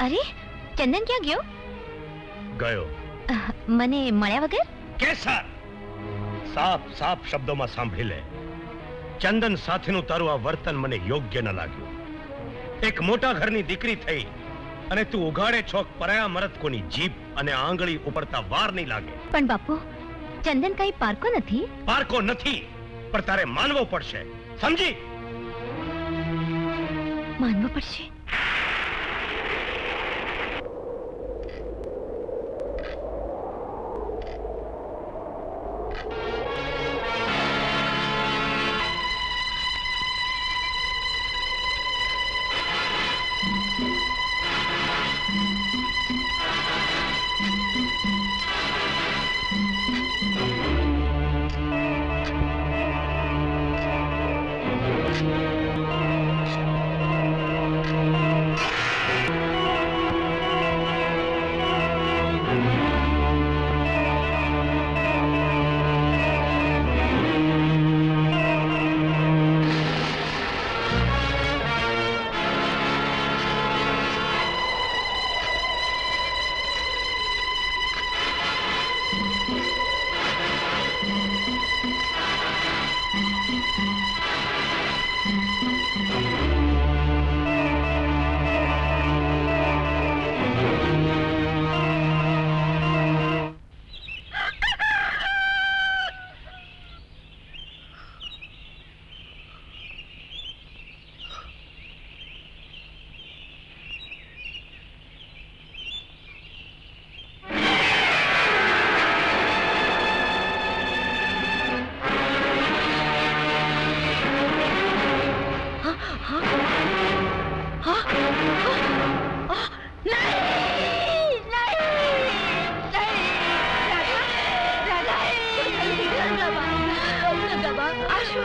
અરે ચંદન ક્યાં ગયો? ગયો. મને મળ્યા વગર? કેસર, સાફ સાફ શબ્દોમાં સાંભળી લે. ચંદન સાથેનું તારું આ વર્તન મને યોગ્ય ન લાગ્યું. એક મોટા ઘરની દીકરી થઈ અને તું ઉઘાડે છોક પરાયા મરદકોની જીભ અને આંગળી ઉપડતા વાર નહીં લાગે. પણ બાપુ, ચંદન કઈ પારકો નથી. પારકો નથી, પણ તારે માનવો પડશે, સમજી? માનવું પડશે.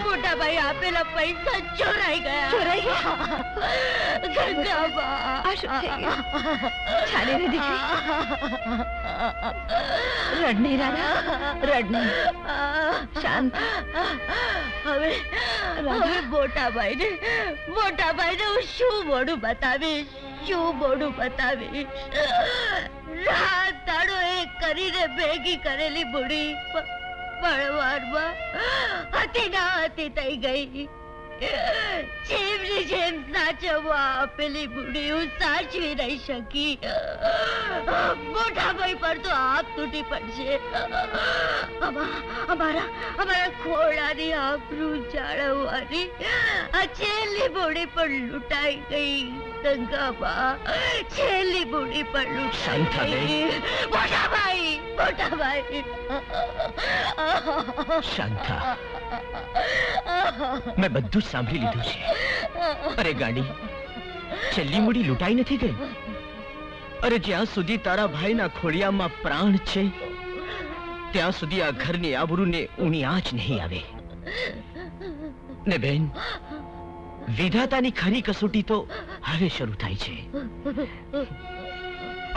મોટા ભાઈ આપેલા પૈસા ચોરાઈ ગયા. ગંગાબા, આ શું થઈ ગયું? ચાલે ને દીકરી, રડ નહીં રાધા, રડ નહીં, શાંત. હવે મોટા ભાઈને હું શું મોઢું બતાવીશ, શું મોઢું બતાવીશ? રાત દાડો એક કરીને ભેગી કરેલી બુડી બળવારમાં હતી ના હતી થઈ ગઈ. જેમની જેમ સાચવવા આપેલી બુડી હું સાચવી નહીં શકી. મોટા ભાઈ પર તો આપ તૂટી પડશે. અમારા ખોળાની આબરૂ જાળવવાની આ છેલ્લી બુડી પણ લૂંટાઈ ગઈ. ગંગાબા, છેલ્લી બુડી પણ લૂંટાઈ ગઈ. મોટા ભાઈ, શાંતા, મેં બધું જ સાંભળી લીધું છે. અરે ગાડી, છેલ્લી મૂડી લૂંટાઈ નથી ગઈ. અરે જ્યાં સુધી તારા ભાઈના ખોડિયામાં પ્રાણ છે ત્યાં સુધી આ ઘરની આબરૂને ઊણી આંચ નહીં આવે. ને બેન, વિધાતાની ખરી કસોટી તો હવે શરૂ થાય છે.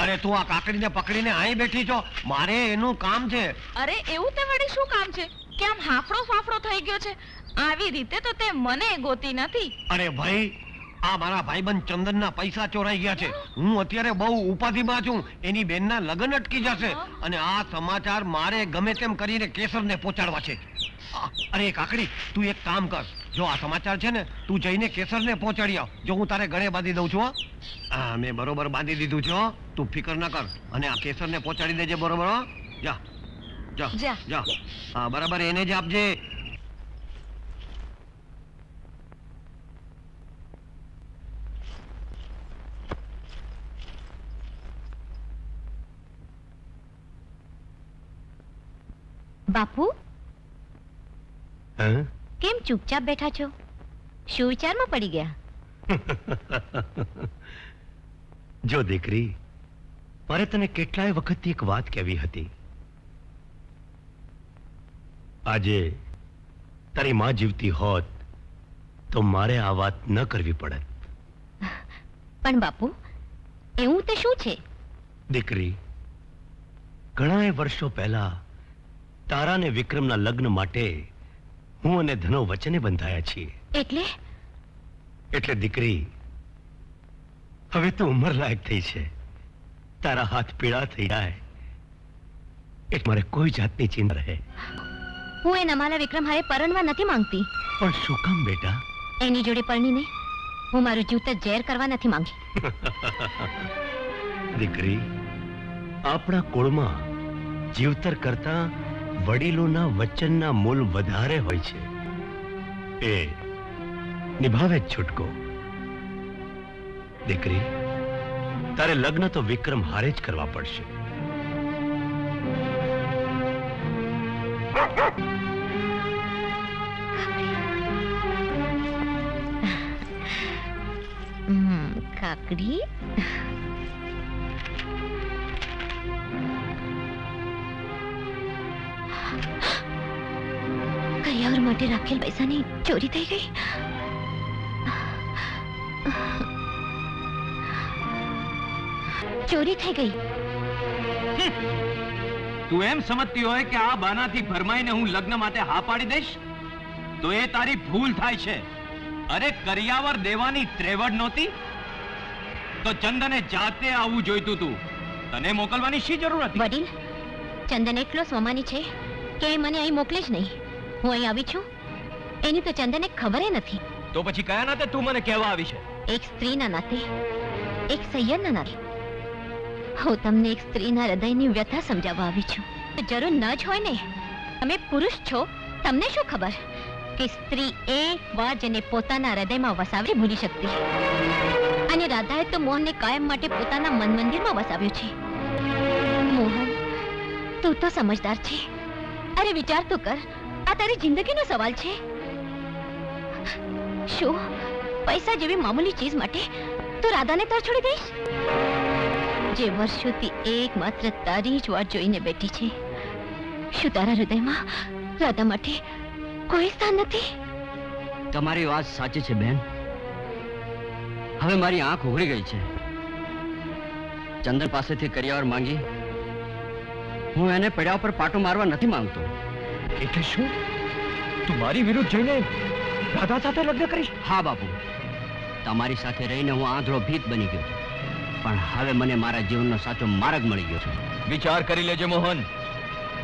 અરે તું આ કાકડીને પકડીને અહીં બેઠી છો, મારે એનું કામ છે. અરે એવું તે વળી શું કામ છે કે આમ હાફડો ફાફડો થઈ ગયો છે? આવી રીતે તો તે મને ગોતી નથી. અરે ભાઈ, આ મારા ભાઈબંધ ચંદનના પૈસા ચોરાઈ ગયા છે. હું અત્યારે બહુ ઉપાધિમાં છું. એની બેનના લગ્ન અટકી જશે અને આ સમાચાર મારે ગમે તેમ કરીને કેસરને પહોંચાડવા છે. અરે કાકડી, તું એક કામ કર, જો આ સમાચાર છે ને, તું જઈને કેસરને પહોંચાડી આવ. જો હું તારે ગળે બાંધી દઉં છું. હા, મેં બરોબર બાંધી દીધું છે. તું ફિકર ના કર અને આ કેસરને પહોંચાડી દેજે, બરોબર? જા જા જા. જા. હા, બરાબર, એને જ આપજે. બાપુ, હા? કેમ ચૂપચાપ બેઠા છો? શું વિચારમાં પડી ગયા? જો દીકરી, મારે તને કેટલાય વખતથી એક વાત કહેવી હતી. આજે તારી માં જીવતી હોત તો મારે આ વાત ન કરવી પડત. પણ બાપુ, એવું તે શું છે? દીકરી, ઘણાય વર્ષો પહેલા તારા અને વિક્રમના લગ્ન માટે હું અને ધનો વચને બંધાયા છીએ. એટલે દીકરી, હવે તું ઉંમર લાયક થઈ છે. તારા હાથ પીળા થઈ જાય એટલે મારે કોઈ જાતની ચિંતા રહે. હું એ નમાલા વિક્રમ હારે પરણવા નથી માંગતી. પણ શું કામ બેટા? એની જોડે પરણીને હું મારું જીવતર ઝેર કરવા નથી માંગતી. દીકરી, આપણા કુળમાં જીવતર કરતા વડીલોના વચનના મૂલ વધારે હોય છે. એ નિભાવે જ છૂટકો. દીકરી, તારે લગ્ન તો વિક્રમ હારે જ કરવા પડશે. કાકડી, કરિયાવર માટે રાખેલ પૈસાની ચોરી થઈ ગઈ. ચોરી થઈ ગઈ. તું એમ સમજતી હોય કે આ બાનાથી ફરમાઈને હું લગ્ન માટે હા પાડી દઈશ તો એ તારી ભૂલ થાય છે. અરે કરિયાવર દેવાની ત્રેવડ નહોતી તો ચંદને જાતે આવવું જોઈતું તું. તને મોકલવાની શી જરૂર હતી? વડીલ, ચંદન એટલો સ્વમાની છે કે એ મને અહીં મોકલે જ નહીં. હું અહીં આવી છું એની તો ચંદનને ખબર નથી. તો પછી કયા નાતે તું મને કહેવા આવી છે? એક સ્ત્રીના નાતે, એક સૈયદના નાતે હું તમને એક સ્ત્રીના હૃદયની વ્યથા સમજાવવા આવી છું. જરૂર ન જ હોય ને, તમે પુરુષ છો, તમને શું ખબર કે સ્ત્રી એ વાત જેને પોતાના હૃદયમાં વસાવી ભૂલી શકતી. અને રાધાએ તો મોહનને કાયમ માટે પોતાના મન મંદિરમાં વસાવ્યો છે. મોહન, તું તો સમજદાર છે. અરે વિચાર તો કર, આ તારી જિંદગીનો સવાલ છે. શું પૈસા જેવી મામૂલી ચીજ માટે તું રાધાને તર છોડી દઈશ? જે વર્ષોથી એકમાત્ર તારી જ વાત જોઈને બેઠી છે. શું તારા હૃદયમાં રાધા માટે કોઈ સ્થાન નથી? તમારી વાત સાચી છે બેન. હવે મારી આંખ ઉઘડી ગઈ છે. ચંદન પાસેથી કરિયાવર માંગી હું એને પડ્યા ઉપર પાટો મારવા નથી માંગતો. એટલે શું તું મારી વિરુદ્ધ જઈને રાધા સાથે લગ્ન કરીશ? હા બાપુ, તમારી સાથે રહીને હું આંધળો ભીત બની ગયો છું, પણ હવે મને મારા જીવનનો સાચો માર્ગ મળી ગયો છે. વિચાર કરી લેજે મોહન,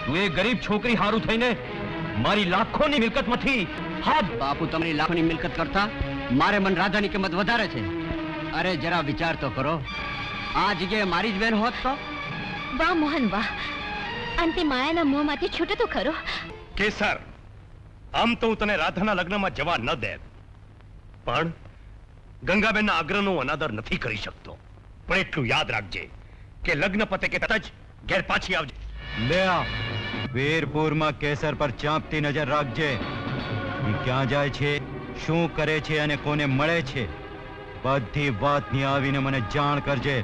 તું એ ગરીબ છોકરી હારું થઈને મારી લાખોની મિલકતમાંથી હા બાપુ, તમારી લાખોની મિલકત કરતા મારે મન રાધાની કિંમત વધારે છે. અરે જરા વિચાર તો કરો, આ જગ્યાએ મારી જ બેન હોત તો? વાહ મોહન વાહ, અંતે માયાના મોહમાંથી છૂટે તો ખરો. કેસર, આમ તો હું તને રાધાના લગ્નમાં જવા ન દે, પણ ગંગાબેનના આગ્રહનો હું અનાદર નથી કરી શકતો. પણ એટલું યાદ રાખજે કે લગ્ન પતે કે તરત જ ઘેર પાછી આવજે. લે આ વીરપુરમાં કેસર પર ચાંપતી નજર રાખજે. એ ક્યાં જાય છે, શું કરે છે અને કોને મળે છે, બધી વાતની આવીને મને જાણ કરજે.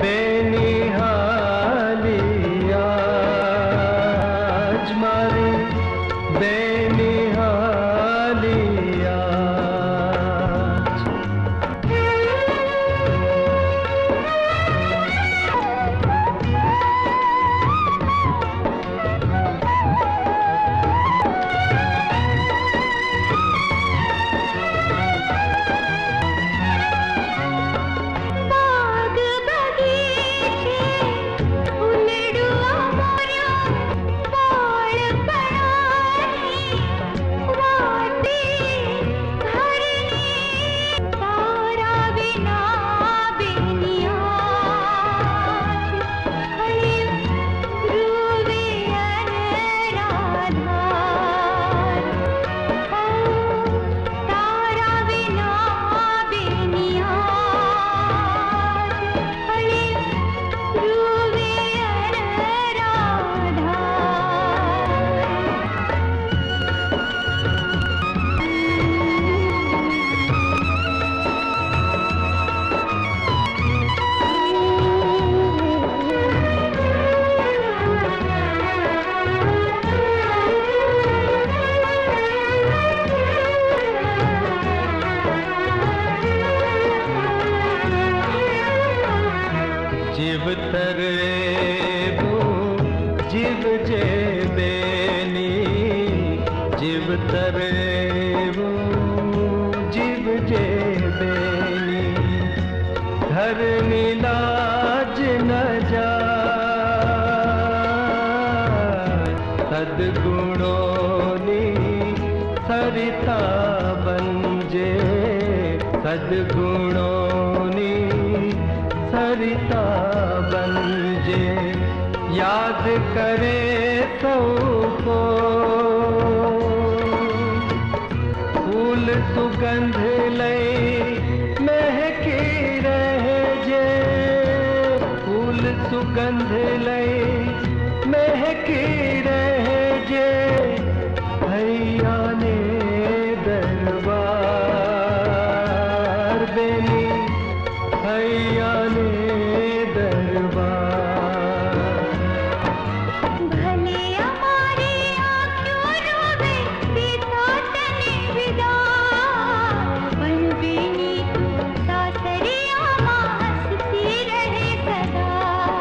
બેનિહાલિયા જીવતર એવું જીવજે બેની, જીવતર એવું જીવજે બેની, ઘરની લાજ ન જાય, સદગુણોની સરિતા બનજે, સદગુણોની સરિતા બનજે, યાદ કરે સૌ કો ફૂલ સુગંધ લઈ મહેકી રહેજે, ફૂલ સુગંધ લઈ મહેકી રહેજે, હૈયાને દરબાર બેની, હૈયાને દરબાર. ભલે અમારી આંખો રોવે સીતા તને વિદા, પણ બેની તું સાસરિયામાં હસતી રહે સદા,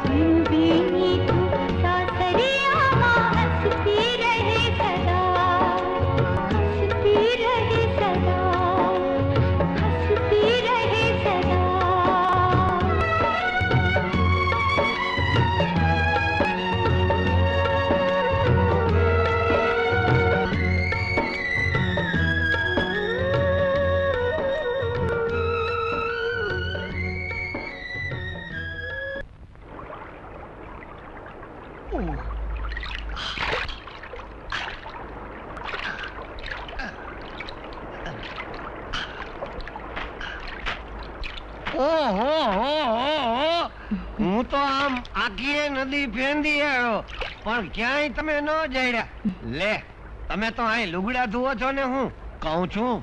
પણ બેની તું સાસરિયામાં હસતી રહે સદા, હસતી રહે સદા, હસતી રહે સદા. ઓહો, હું તો આમ આખી નદી ફેંદી આવ્યો, પણ ક્યાંય તમે ન જડ્યા. લે, તમે તો અહીં લુગડા ધુઓ છો ને. હું કહું છું,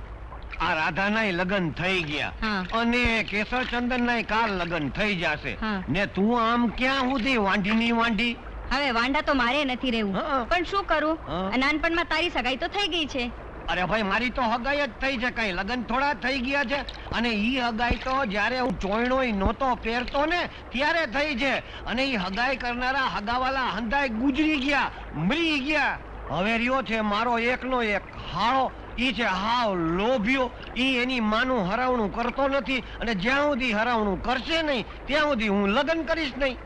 આ રાધાના લગ્ન થઈ ગયા હા. અને કેશવચંદન ના કાલ લગ્ન થઈ જશે, હા. ને તું આમ ક્યાં સુધી વાંઢી ની વાંઢી. હવે વાંડા તો મારે નથી રહેવું, હા. પણ શું કરું? હા. નાનપણમાં તારી સગાઈ તો થઈ ગઈ છે. અરે ભાઈ, મારી તો હગાઈ જ થઈ છે, કઈ લગ્ન થોડા થઈ ગયા છે. અને ઈ હગાઈ તો જ્યારે હું ચોયણોય નહોતો પહેરતો ને ત્યારે થઈ છે. અને ઈ હગાઈ કરનારા હગાવાલા હંધાય ગુજરી ગયા, મરી ગયા. હવે રહ્યો છે મારો એકનો એક હાળો. ઈ છે હાવ લોભિયો. ઈ એની માનું હરાવણું કરતો નથી, અને જ્યાં સુધી હરાવણું કરશે નહીં ત્યાં સુધી હું લગ્ન કરીશ નહીં.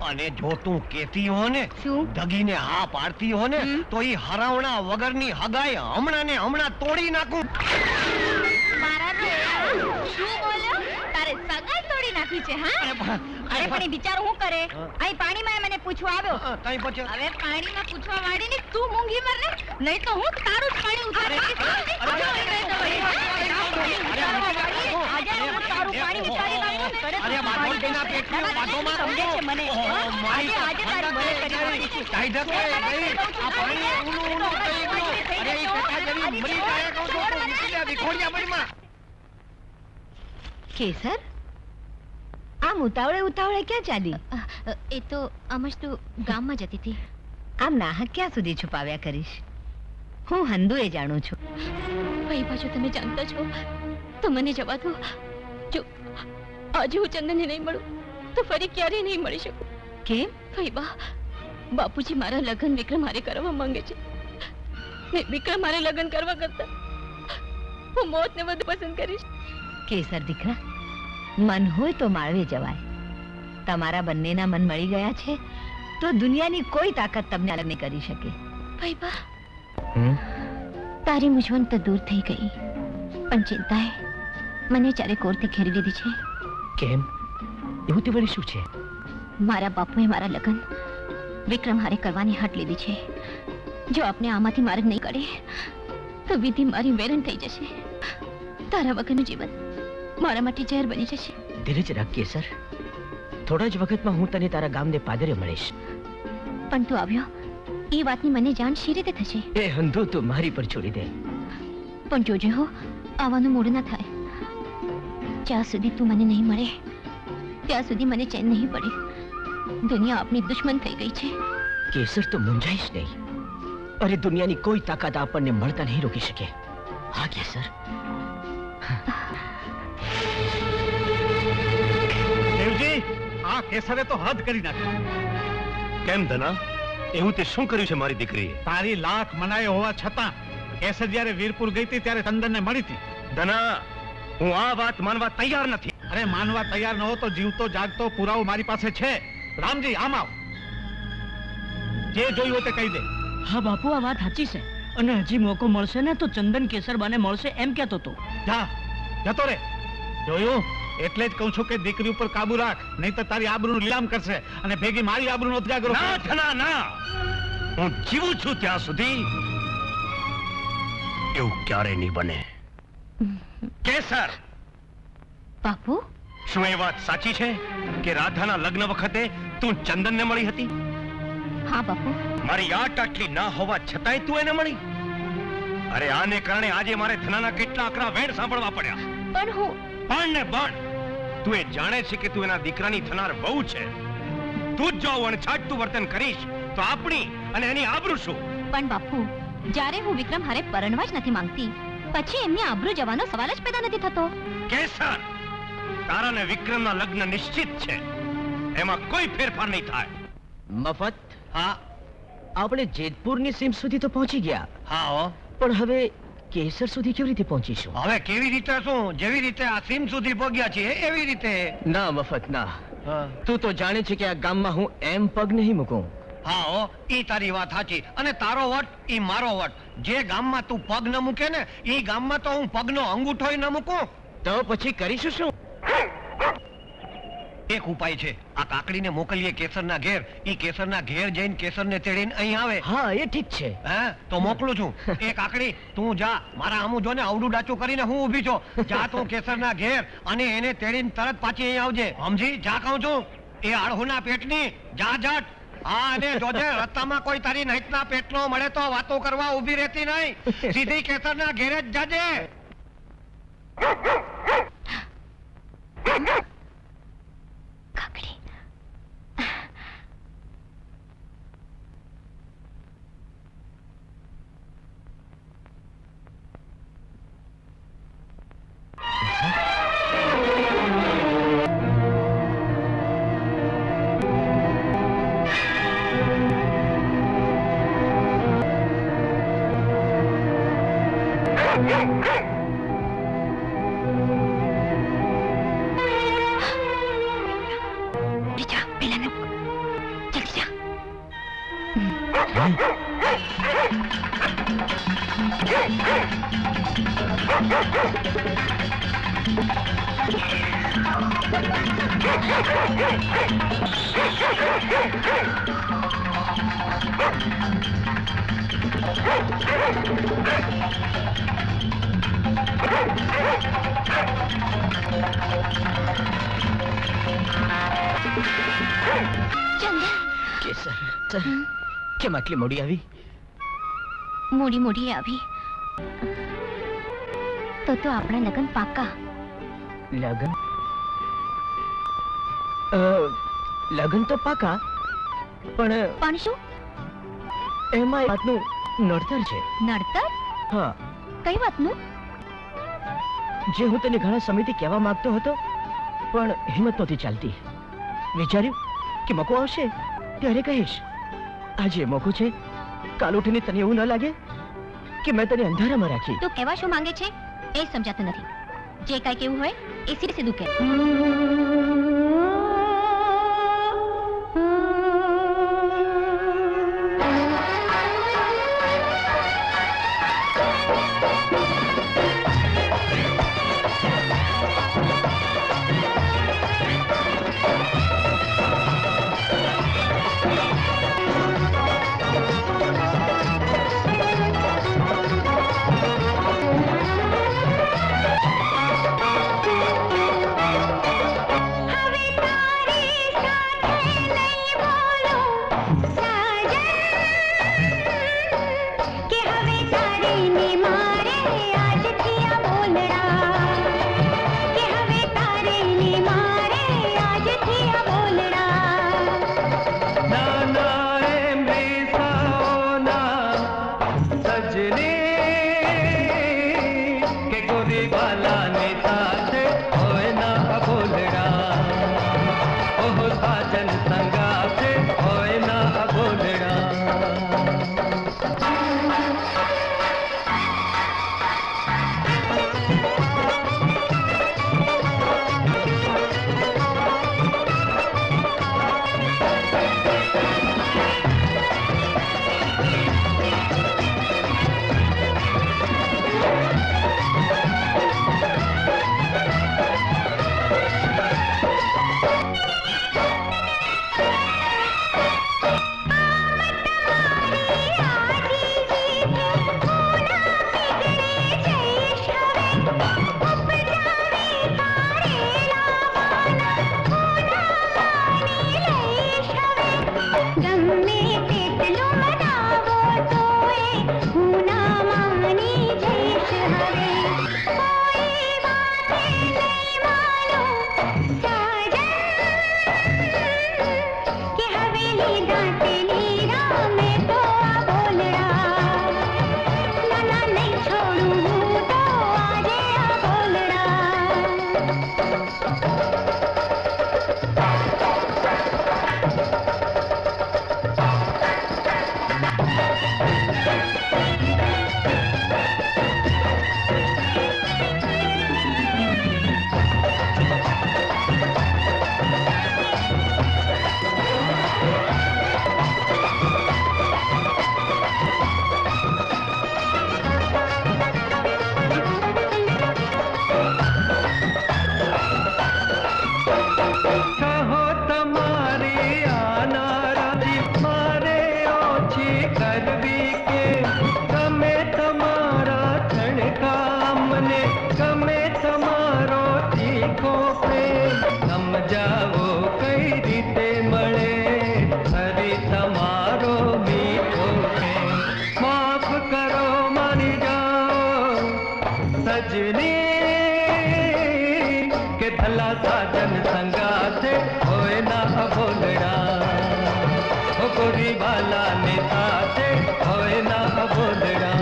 અને જો તું કેતી હો ને, શું? દગીને હા પાડતી હો ને, તો ઈ હરાવણા વગરની હગાઈ હમણાં ને હમણાં તોડી નાખું. મારા રોયા, શું બોલ્યો? તારે સગાઈ તોડી નાખી છે, હા? અરે પણ એ બિચારો શું કરે? અહીં પાણીમાં મને પૂછવા આવ્યો. તઈ પછી હવે પાણીમાં પૂછવા વાળીને તું મૂંગી મર ને, નહીં તો હું તારું જ પાણી ઉતારીશ. આજે હું તારું પાણી ઉતારી નાખું ને. અરે બાંધોડીના પેટની વાતોમાં સમજે છે મને. આજે તારી ભલે કરી દઈશ. આ પાણી ઊનું ઊનું થઈ ગયું. અરે ઈ પેટા જેવી મરી જાય કહું છું, તો મૂકી દે વિખોડિયા બળીમાં. કેસર, આમ ઉતાવળે ઉતાવળે ક્યાં ચાલી? એ તો આમ જ તું ગામમાં જતી હતી. આમ નાહક ક્યાં સુધી છુપાવ્યા કરીશ? હું હંદુએ જાણું છું. ભાઈ બાજુ તમે જાણતા છો તો મને જવા દો. જો આજે હું ચંદનને નહીં મળું તો ફરી ક્યારેય નહીં મળી શકું. કેમ? ફઈબા, બાપુજી મારા લગ્ન વિક્રમ હારે કરવા માંગે છે. ને વિક્રમ હારે લગ્ન કરવા કરતા હું મોતને વધુ પસંદ કરીશ. કેસર દીકરા, મન હોય તો માળવે જવાય. તમારા બંનેના મન મળી ગયા છે તો દુનિયાની કોઈ તાકાત તમને અલગ નહીં કરી શકે. ફઈબા, તારી મૂંઝવણ તો દૂર થઈ ગઈ, પણ ચિંતાએ મને ચારે કોરથી ઘેરી લીધી છે. કેમ? એવું તે વળી શું છે? મારા બાપુએ મારા લગ્ન વિક્રમ હારે કરવાની હટ લીધી છે. જો આપને આમાંથી માર્ગ નહીં કાઢે તો વિધિ મારી વેરણ થઈ જશે. તારા વગરનું જીવન મારા માટે ઝેર બની જશે. ધીરજ રાખ કેસર, થોડા જ વખતમાં હું તને તારા ગામને પાદરે મળીશ. પણ તું આવ્યો એ વાતની મને જાણ શી રીતે થશે? એ હંધો તું મારી પર છોડી દે. પણ જોજે હો, આવવાનું મૂડ ના થાય. જ્યાં સુધી તું મને નહીં મળે ત્યાં સુધી મને ચેન નહીં પડે. દુનિયા આપણી દુશ્મન થઈ ગઈ છે. કેસર તો મૂંઝાઈશ નહીં. અરે દુનિયાની કોઈ તાકાત આપણને મળતા નહીં રોકી શકે. હા કેસર. દેવજી, કેસરે તો હદ કરી નાખી. કેમ ધના? એવું તે શું કર્યું છે મારી દીકરીએ? તારી લાખ મનાઈ હોવા છતાં કેસર જ્યારે વીરપુર ગઈ હતી ત્યારે ચંદનને મળી હતી. ધના, હું આ વાત માનવા તૈયાર નથી. અરે માનવા તૈયાર ન હો તો જીવતો જાગતો પુરાવો મારી પાસે છે. રામજી આમ આવ, જે જોયું હોય તે કહી દે. હા બાપુ, આ વાત સાચી છે. અને હજી મોકો મળશે ને તો ચંદન કેસરબાને મળશે એમ કહેતો હતો. જા, જતો રે. જોયું? એટલે જ કહું છું કે દીકરી ઉપર કાબુ રાખ, નહીં તો તારી આબરૂનું લીલામ કરશે અને ભેગી મારી આબરૂનો ઉજાગરો ના કરશે. ધના, ના. હું જીવું છું ત્યાં સુધી એવું ક્યારેય નહીં બને. કેસર, બાપુ, શું એ વાત સાચી છે કે રાધાના લગ્ન વખતે તું ચંદનને મળી હતી? હા બાપુ. મારી આટ આટલી ના હોવા છતાંય તું એને મળી? અરે આને કારણે આજે મારે ધનાના કેટલા આકરા વેણ સાંભળવા પડ્યા. પણ હું પણ ને પણ તું એ જાણે છે કે તું એના દીકરાની થનાર વહુ છે. તું જ જો અણછાટતું વર્તન કરીશ તો આપણી અને એની આબરૂ શું? પણ બાપુ, જ્યારે હું વિક્રમ હારે પરણવા જ નથી માંગતી, પછી એમની આબરૂ જવાનો સવાલ જ પેદા નથી થતો. કેસર, તારા ને વિક્રમના લગ્ન નિશ્ચિત છે. એમાં કોઈ ફેરફાર નહીં થાય. મફત, હા આપણે જેતપુરની સીમ સુધી તો પહોંચી ગયા, હા હો. પણ હવે કેસર સુધી કેવી રીતે પહોંચીશું? હવે કેવી રીતે શું? જેવી રીતે આ સીમ સુધી પહોંચ્યા છીએ એવી રીતે. ના મફત, ના. હા તું તો જાણે છે કે આ ગામમાં હું એમ પગ નહીં મૂકું. હો, ઈ તારી વાત સાચી. અને તારો વટ ઈ મારો વટ. જે ગામમાં તું પગ ન મૂકે ને ઈ ગામમાં તો હું પગનો અંગૂઠોય ન મૂકું. તો પછી કરીશું શું? એક ઉપાય છે, આ કાકડીને મોકલીએ કેસરના ઘેર. ઈ કેસરના ઘેર જઈને કેસરને તેડીને અહીં આવે. હા, એ ઠીક છે. હે, તો મોકલું છું. એ કાકડી, તું જા. મારા આમું જો ને અવડું ડાચું કરીને હું ઊભી છું. જા તું કેસરના ઘેર અને એને તેડીને તરત પાછી અહીં આવજે. સમજી? જા કહું છું. એ આળહુના પેટની જા જટ. હા, અને જોજે રસ્તામાં કોઈ તારી નહિતના પેટનો મળે તો વાતો કરવા ઊભી રહેતી નહીં. સીધી કેસરના ઘેરે જ જાજે. કાકડી, જા, પેલા ને જલ્દી જા. ચંદન, કેસર, કેમ આટલી મોડી આવી? મોડી મોડી આવી તો આપણા લગ્ન પાક્કા. લગન? લગન તો પાકા, પણ પણ શું એમાં એક વાતનું નડતર છે. નડતર? હા, કઈ વાતનું? જે હું તને ઘણા સમયથી કહેવા માંગતો હતો પણ હિંમત નહોતી ચાલતી. વિચાર્યું કે મોકો આવશે ત્યારે કહીશ. આજે મોકો છે. કાલ ઉઠીને તને એવું ન લાગે કે મેં તને અંધારામાં રાખી. તું કહેવા શું માંગે છે એ સમજાતું નથી. જે કાંઈ કેવું હોય એ સીધું કહે. ગોરી વાલા ને સાથે હોય ના બોલડા.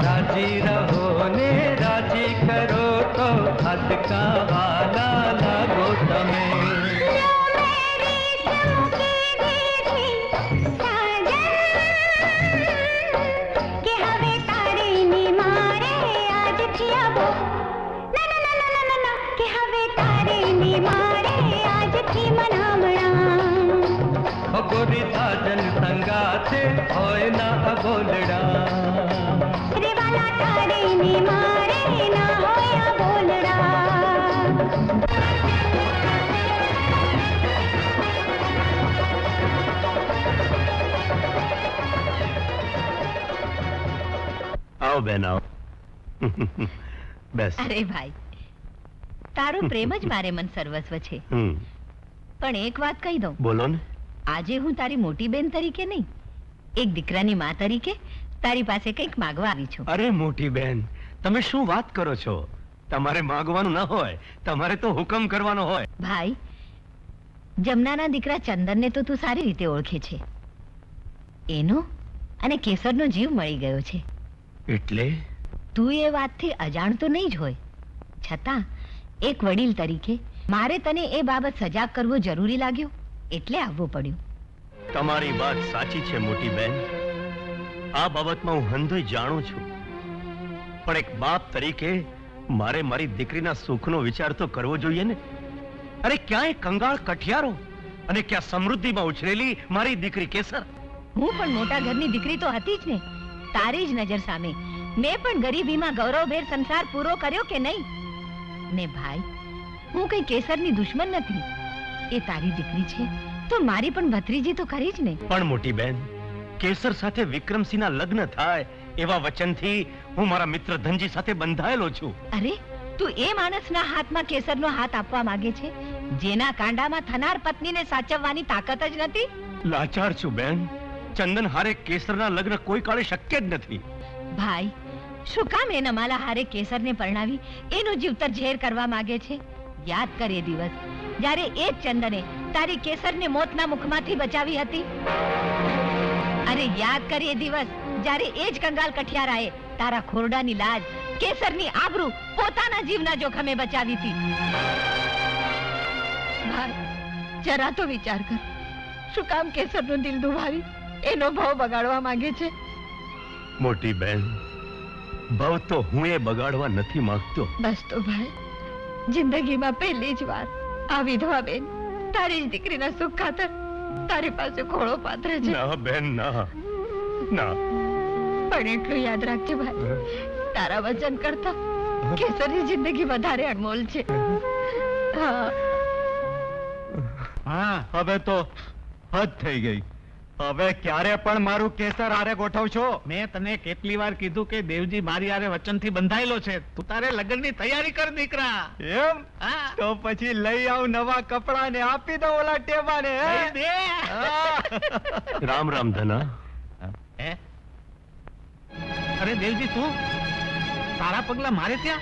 राजी रहो ने राजी करो तो हद का वाला लागो तमे. ગોરી સાજન સંગાથે હોય ના બોલડા. આવો બેન આવો. બેસ. અરે ભાઈ, તારો પ્રેમ જ મારે મન સર્વસ્વ છે. પણ એક વાત કહી દઉં. બોલો ને. આજે હું તારી મોટી બેન તરીકે નહીં, એક દીકરાની માં તરીકે તારી પાસે કંઈક માંગવા આવી છું. અરે મોટી બેન, તમે શું વાત કરો છો? તમારે માંગવાનું ન હોય, તમારે તો હુકમ કરવાનો હોય. ભાઈ, જમનાના દીકરા ચંદનને તો તું સારી રીતે ઓળખે છે. એનો અને કેસરનો જીવ મળી ગયો છે. એટલે તું એ વાતથી અજાણતો નહીં જ હોય, છતાં એક વડીલ તરીકે મારે તને એ બાબત સજાગ કરવો જરૂરી લાગ્યો, એટલે આવવું પડ્યું. તમારી વાત સાચી છે મોટી બેન. આ બાબતમાં હું હંધોય જાણું છું, પણ એક બાપ તરીકે મારે મારી દીકરીના સુખનો વિચાર તો કરવો જોઈએ ને. અરે ક્યાંય કંગાળ કઠિયારો અને ક્યાં સમૃદ્ધિમાં ઉછરેલી મારી દીકરી કેસર. હું પણ મોટા ઘરની દીકરી તો હતી જ ને. તારી જ નજર સામે મેં પણ ગરીબીમાં ગૌરવભેર સંસાર પૂરો કર્યો કે નહીં? ને ભાઈ, હું કઈ કેસરની દુશ્મન નથી. એ તારી દીકરી છે તો મારી પણ ભત્રીજી તો ખરી જ ને. પણ મોટી બેન, કેસર સાથે વિક્રમસિંહના લગ્ન થાય એવા વચનથી હું મારા મિત્ર ધનજી સાથે બંધાયેલો છું. અરે, તું એ માણસના હાથમાં કેસરનો હાથ આપવા માંગે છે જેના કાંડામાં થનાર પત્નીને સાચવવાની તાકાત જ નથી? લાચાર છું બેન. ચંદન હારે કેસરના લગ્ન કોઈ કાળે શક્ય જ નથી. ભાઈ, શું કામ એ નમાલા હારે કેસરને પરણાવી એનું જીવતર ઝેર કરવા માંગે છે? યાદ કર એ દિવસ જ્યારે એ જ ચંદને તારી કેસરને મોતના મુખમાંથી બચાવી હતી. અરે યાદ કર એ દિવસ જ્યારે એ જ કંગાલ કઠિયારાએ તારા ખોરડાની લાજ, કેસરની આબરૂ પોતાના જીવના જોખમે બચાવી હતી. ભાઈ, જરા તો વિચાર કર. શું કામ કેસરનું દિલ દુભાવી એનો ભાવ બગાડવા માંગે છે? મોટી બેન, ભાવ તો હું એ બગાડવા નથી માંગતો. બસ તો ભાઈ, જિંદગીમાં પહેલી જ વાર આ વિધવા બેન તારી જ દીકરીના સુખ ખાતર તારી પાસે ખોળો પાથરે છે. ના બેન, ના ના. પણ એટલું યાદ રાખજે ભાઈ, તારા વચન કરતા કેસરની જિંદગી વધારે અનમોલ છે. હા, હવે તો હદ થઈ ગઈ. હવે ક્યારે પણ મારું કેસર આરે ગોઠવશો? મેં તને કેટલી વાર કીધું કે દેવજી મારી આરે વચનથી બંધાયેલો છે. તું તારે લગ્નની તૈયારી કર દીકરા. એમ? હા. તો પછી લઈ આવ નવા કપડા ને આપી દો ઓલા ટેબાને. લઈ દે. રામ રામ ધના. હે? અરે દેવજી, તું તારા પગલા મારે ત્યાં?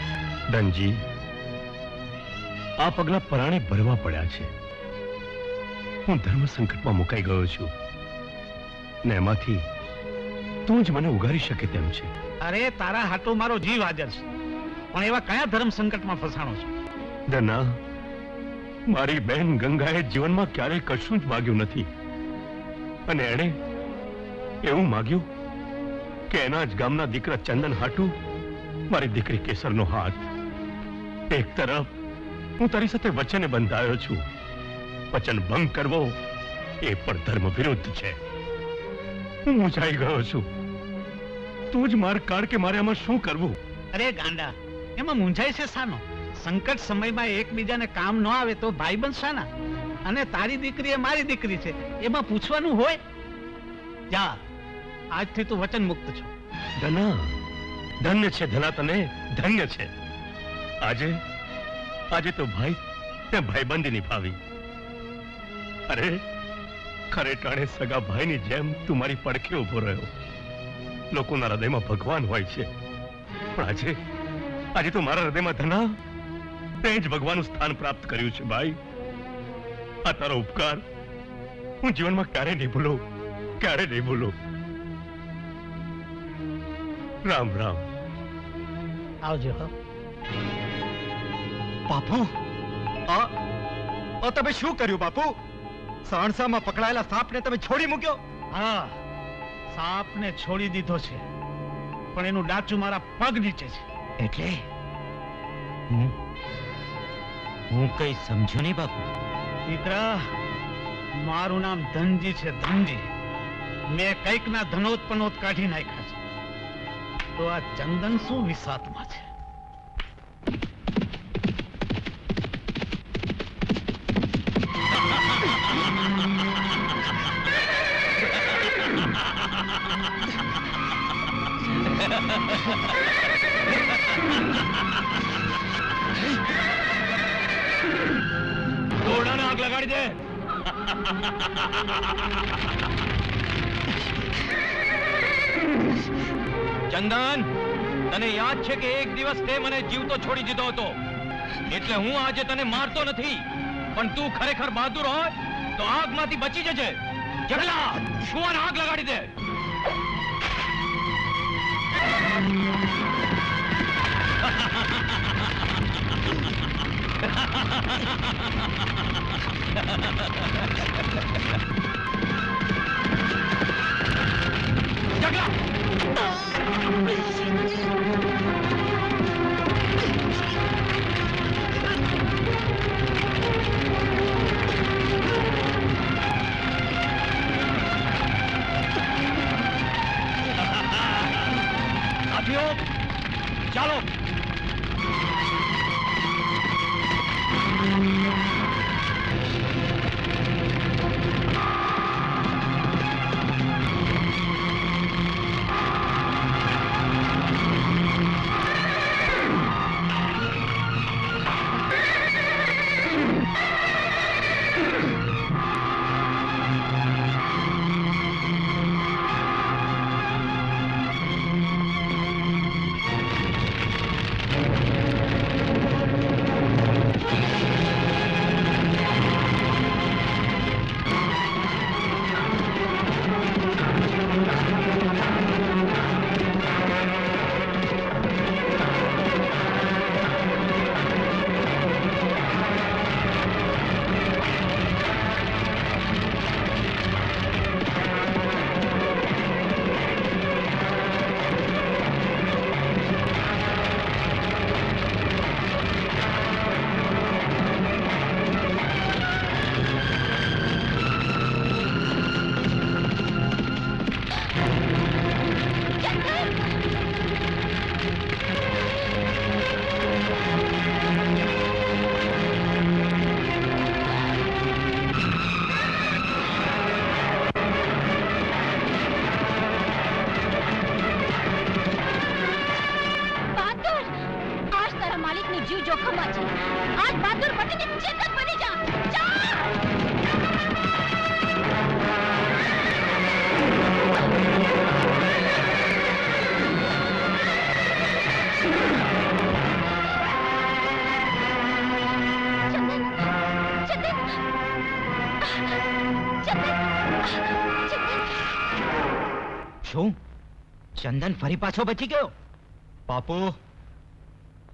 ધનજી, આ પગલા પરાણે ભરવા પડ્યા છે. હું ધર્મ સંકટમાં મુકાઈ ગયો છું ને એમાંથી તું જ મને ઉગારી શકે તેમ છે. અરે, તારા હાટુ મારો જીવ હાજર છે, પણ એવા કયા ધર્મ સંકટમાં ફસાણો છે? ધના, મારી બહેન ગંગાએ જીવનમાં ક્યારેય કશું જ માગ્યું નથી, અને એણે એવું માગ્યું કે એના જ ગામના દીકરા ચંદન હાટુ મારી દીકરી કેસરનો હાથ. એક તરફ હું તારી સાથે વચને બંધાયો છું, વચન ભંગ કરવો એ પણ ધર્મ વિરુદ્ધ છે. હું મૂંઝાઈ ગયો છું. તું જ માર કાઢ કે મારે આમાં શું કરવું? અરે ગાંડા, એમાં મૂંઝાય છે શાનો? સંકટ સમયમાં એકબીજાને કામ ન આવે તો ભાઈ બંધ અને તારી દીકરી એ મારી દીકરી છે, એમાં પૂછવાનું હોય? જા, આજથી તું વચન મુક્ત છો. ધના, ધન્ય છે ધના, તને ધન્ય છે. આજે તો ભાઈ તે ભાઈબંધી નિભાવી. અરે ખરે ટાણે સગા ભાઈની જેમ તું મારી પડખે ઉભો રહ્યો. લોકોના હૃદયમાં ભગવાન હોય છે, પણ આજે તો મારા હૃદયમાં ધના તે જ ભગવાનનું સ્થાન પ્રાપ્ત કર્યું છે. ભાઈ, આ તારો ઉપકાર હું જીવનમાં ક્યારે નહીં ભૂલું, ક્યારે નહીં ભૂલું. રામ રામ. આવજો. હો. બાપુ, આ તમે શું કર્યું બાપુ? સણસામાં પકડાયેલા સાપને તમે છોડી મૂક્યો? હા, સાપને છોડી દીધો છે, પણ એનું ડાચું મારા પગ નીચે છે. એટલે હું કઈ સમજો નહીં બાપુ. દીકરા, મારું નામ ધનજી છે, ધનજી. મેં કઈક ના ધનોત્પનોત કાઢી નાખ્યા છે. તો આ ચંદન શું વિશ્વાસમાં છે? દોરડાને આગ લગાડી દે. ચંદન, તને યાદ છે કે એક દિવસ તે મને જીવતો છોડી દીધો હતો, એટલે હું આજે તને મારતો નથી. પણ તું ખરેખર બહાદુર હોય તો આગમાંથી બચી જજે. જગલા, કુવાને આગ લગાડી દે. સાથીઓ, ચાલો. જીવ જોખમમાં છે. આજ બહાદુર પતિને ચેતન બની જા. શું ચંદન ફરી પાછો બચી ગયો? બાપુ,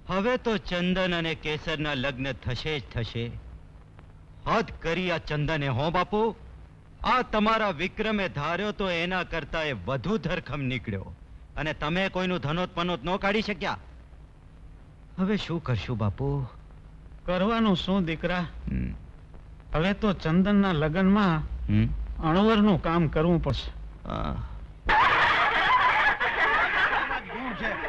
હવે તો ચંદન અને કેસરના લગ્ન થશે જ થશે. હદ કરી આ ચંદને. હો બાપુ, આ તમારા વિક્રમે ધાર્યો તો એના કરતા એ વધુ ધરખમ નીકળ્યો, અને તમે કોઈનું ધનોત ન કાઢી શક્યા. હવે શું કરશું બાપુ? કરવાનું શું દીકરા? હવે તો ચંદનના લગ્નમાં અણવરનું કામ કરવું પડશે.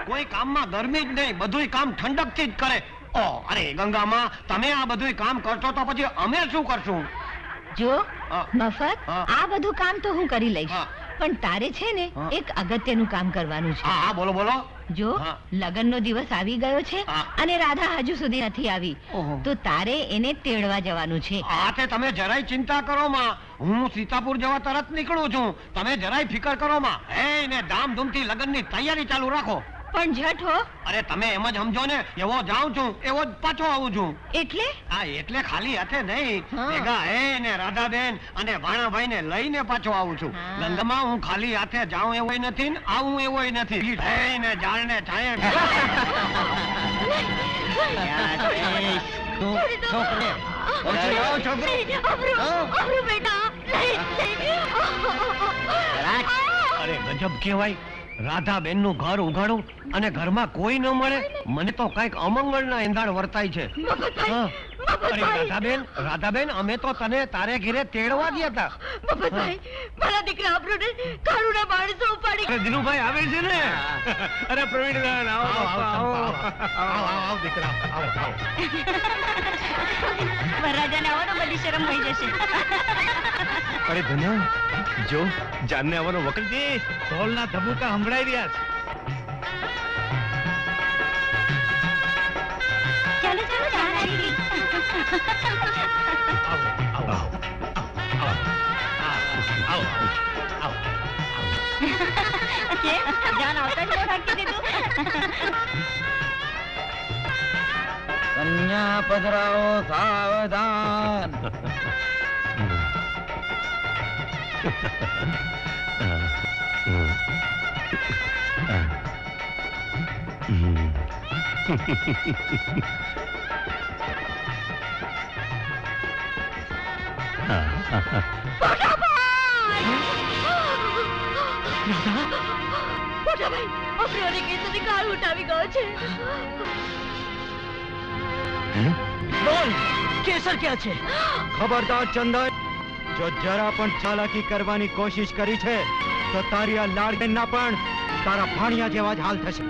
કોઈ કામમાં ગરમી જ નહીં, બધુંય કામ ઠંડકથી જ કરે. ઓ અરે ગંગામાં, તમે આ બધુંય કામ કરશો તો પછી અમે શું કરશું? જો હા. મફત હા. આ બધું કામ તો હું કરી લઈશ, હા. પણ તારે છે ને હા. એક અગત્યનું કામ કરવાનું છે. હા હા, બોલો બોલો. જો હા. લગનનો દિવસ આવી ગયો છે હા. અને રાધા હજુ સુધી નથી આવી, ઓહો. તો તારે એને તેડવા જવાનું છે. આ તે તમે જરાય ચિંતા કરો માં, હું સીતાપુર જવા તરત નીકળું છું. તમે જરાય ફિકર કરો માં. હે ને ધામધૂમથી લગનની તૈયારી ચાલુ રાખો. પણ જટ હો. અરે તમે એમ જ સમજો ને, એવો જાઉં છું એવો જ પાછો આવું છું. એટલે હા એટલે ખાલી હાથે નહીં, હા. ભેગા હે ને રાધાબેન અને ભાણાભાઈ ને લઈને પાછો આવું છું. હા. ગંગામાં હું ખાલી હાથે જાઉં એવોય નથી ને આવું એવોય નથી. હે ને જાણ ને છાંયે. અરે ગજબ કહેવાય, રાધાબેન નું ઘર ઉઘાડું અને ઘરમાં કોઈ ન મળે. મને તો કઈક અમંગળના એંધાણ વર્તાય છે. હા. અરે રાધાબેન અમે તો તને તારે ઘરે તેડવા ગયા હતા. મફતભાઈ, મારા દીકરા આપણને કાળુના માણસો ઉપાડી અરે દિનુભાઈ આવે છે ને. અરે પ્રવીણબેન આવો આવ દીકરા આવ. વરરાજાને આવો તો બધી શરમ થઈ જશે. અરે ધના જો જાનને આવવાનો વખત છે. ઢોલના ધબુકા સંભળાઈ રહ્યા છે. ચાલો ચાલો જાન આવી ગઈ. આવો આવો આવો આવો. કેમ જાન આવતા જ રાખી દીધું. કન્યા પધરાવો સાવધાન. મોટાભાઈ, અફરોને કેસરી કાળ ઉઠાવી ગયો છે. બોલ કેસર ક્યાં છે? ખબરદાર ચંદન, જો જરા પણ ચાલાકી કરવાની કોશિશ કરી છે તો તારી આ લાડબેનના પણ તારા ભાણિયા જેવા જ હાલ થશે.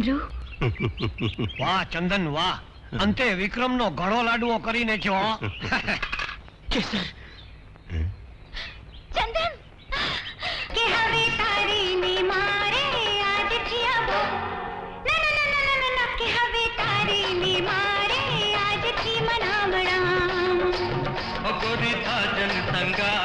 સાંભળ્યું? વાહ ચંદન વાહ, અંતે વિક્રમનો ઘણો લાડવો કરી નાખ્યો હો. કેસર ચંદન કે હવે તારી ની મારે આજ જીયાવો ના ના ના ના ના ના કે હવે તારી ની મારે આજ જી મનાવણા ગોરી સાજન સંગા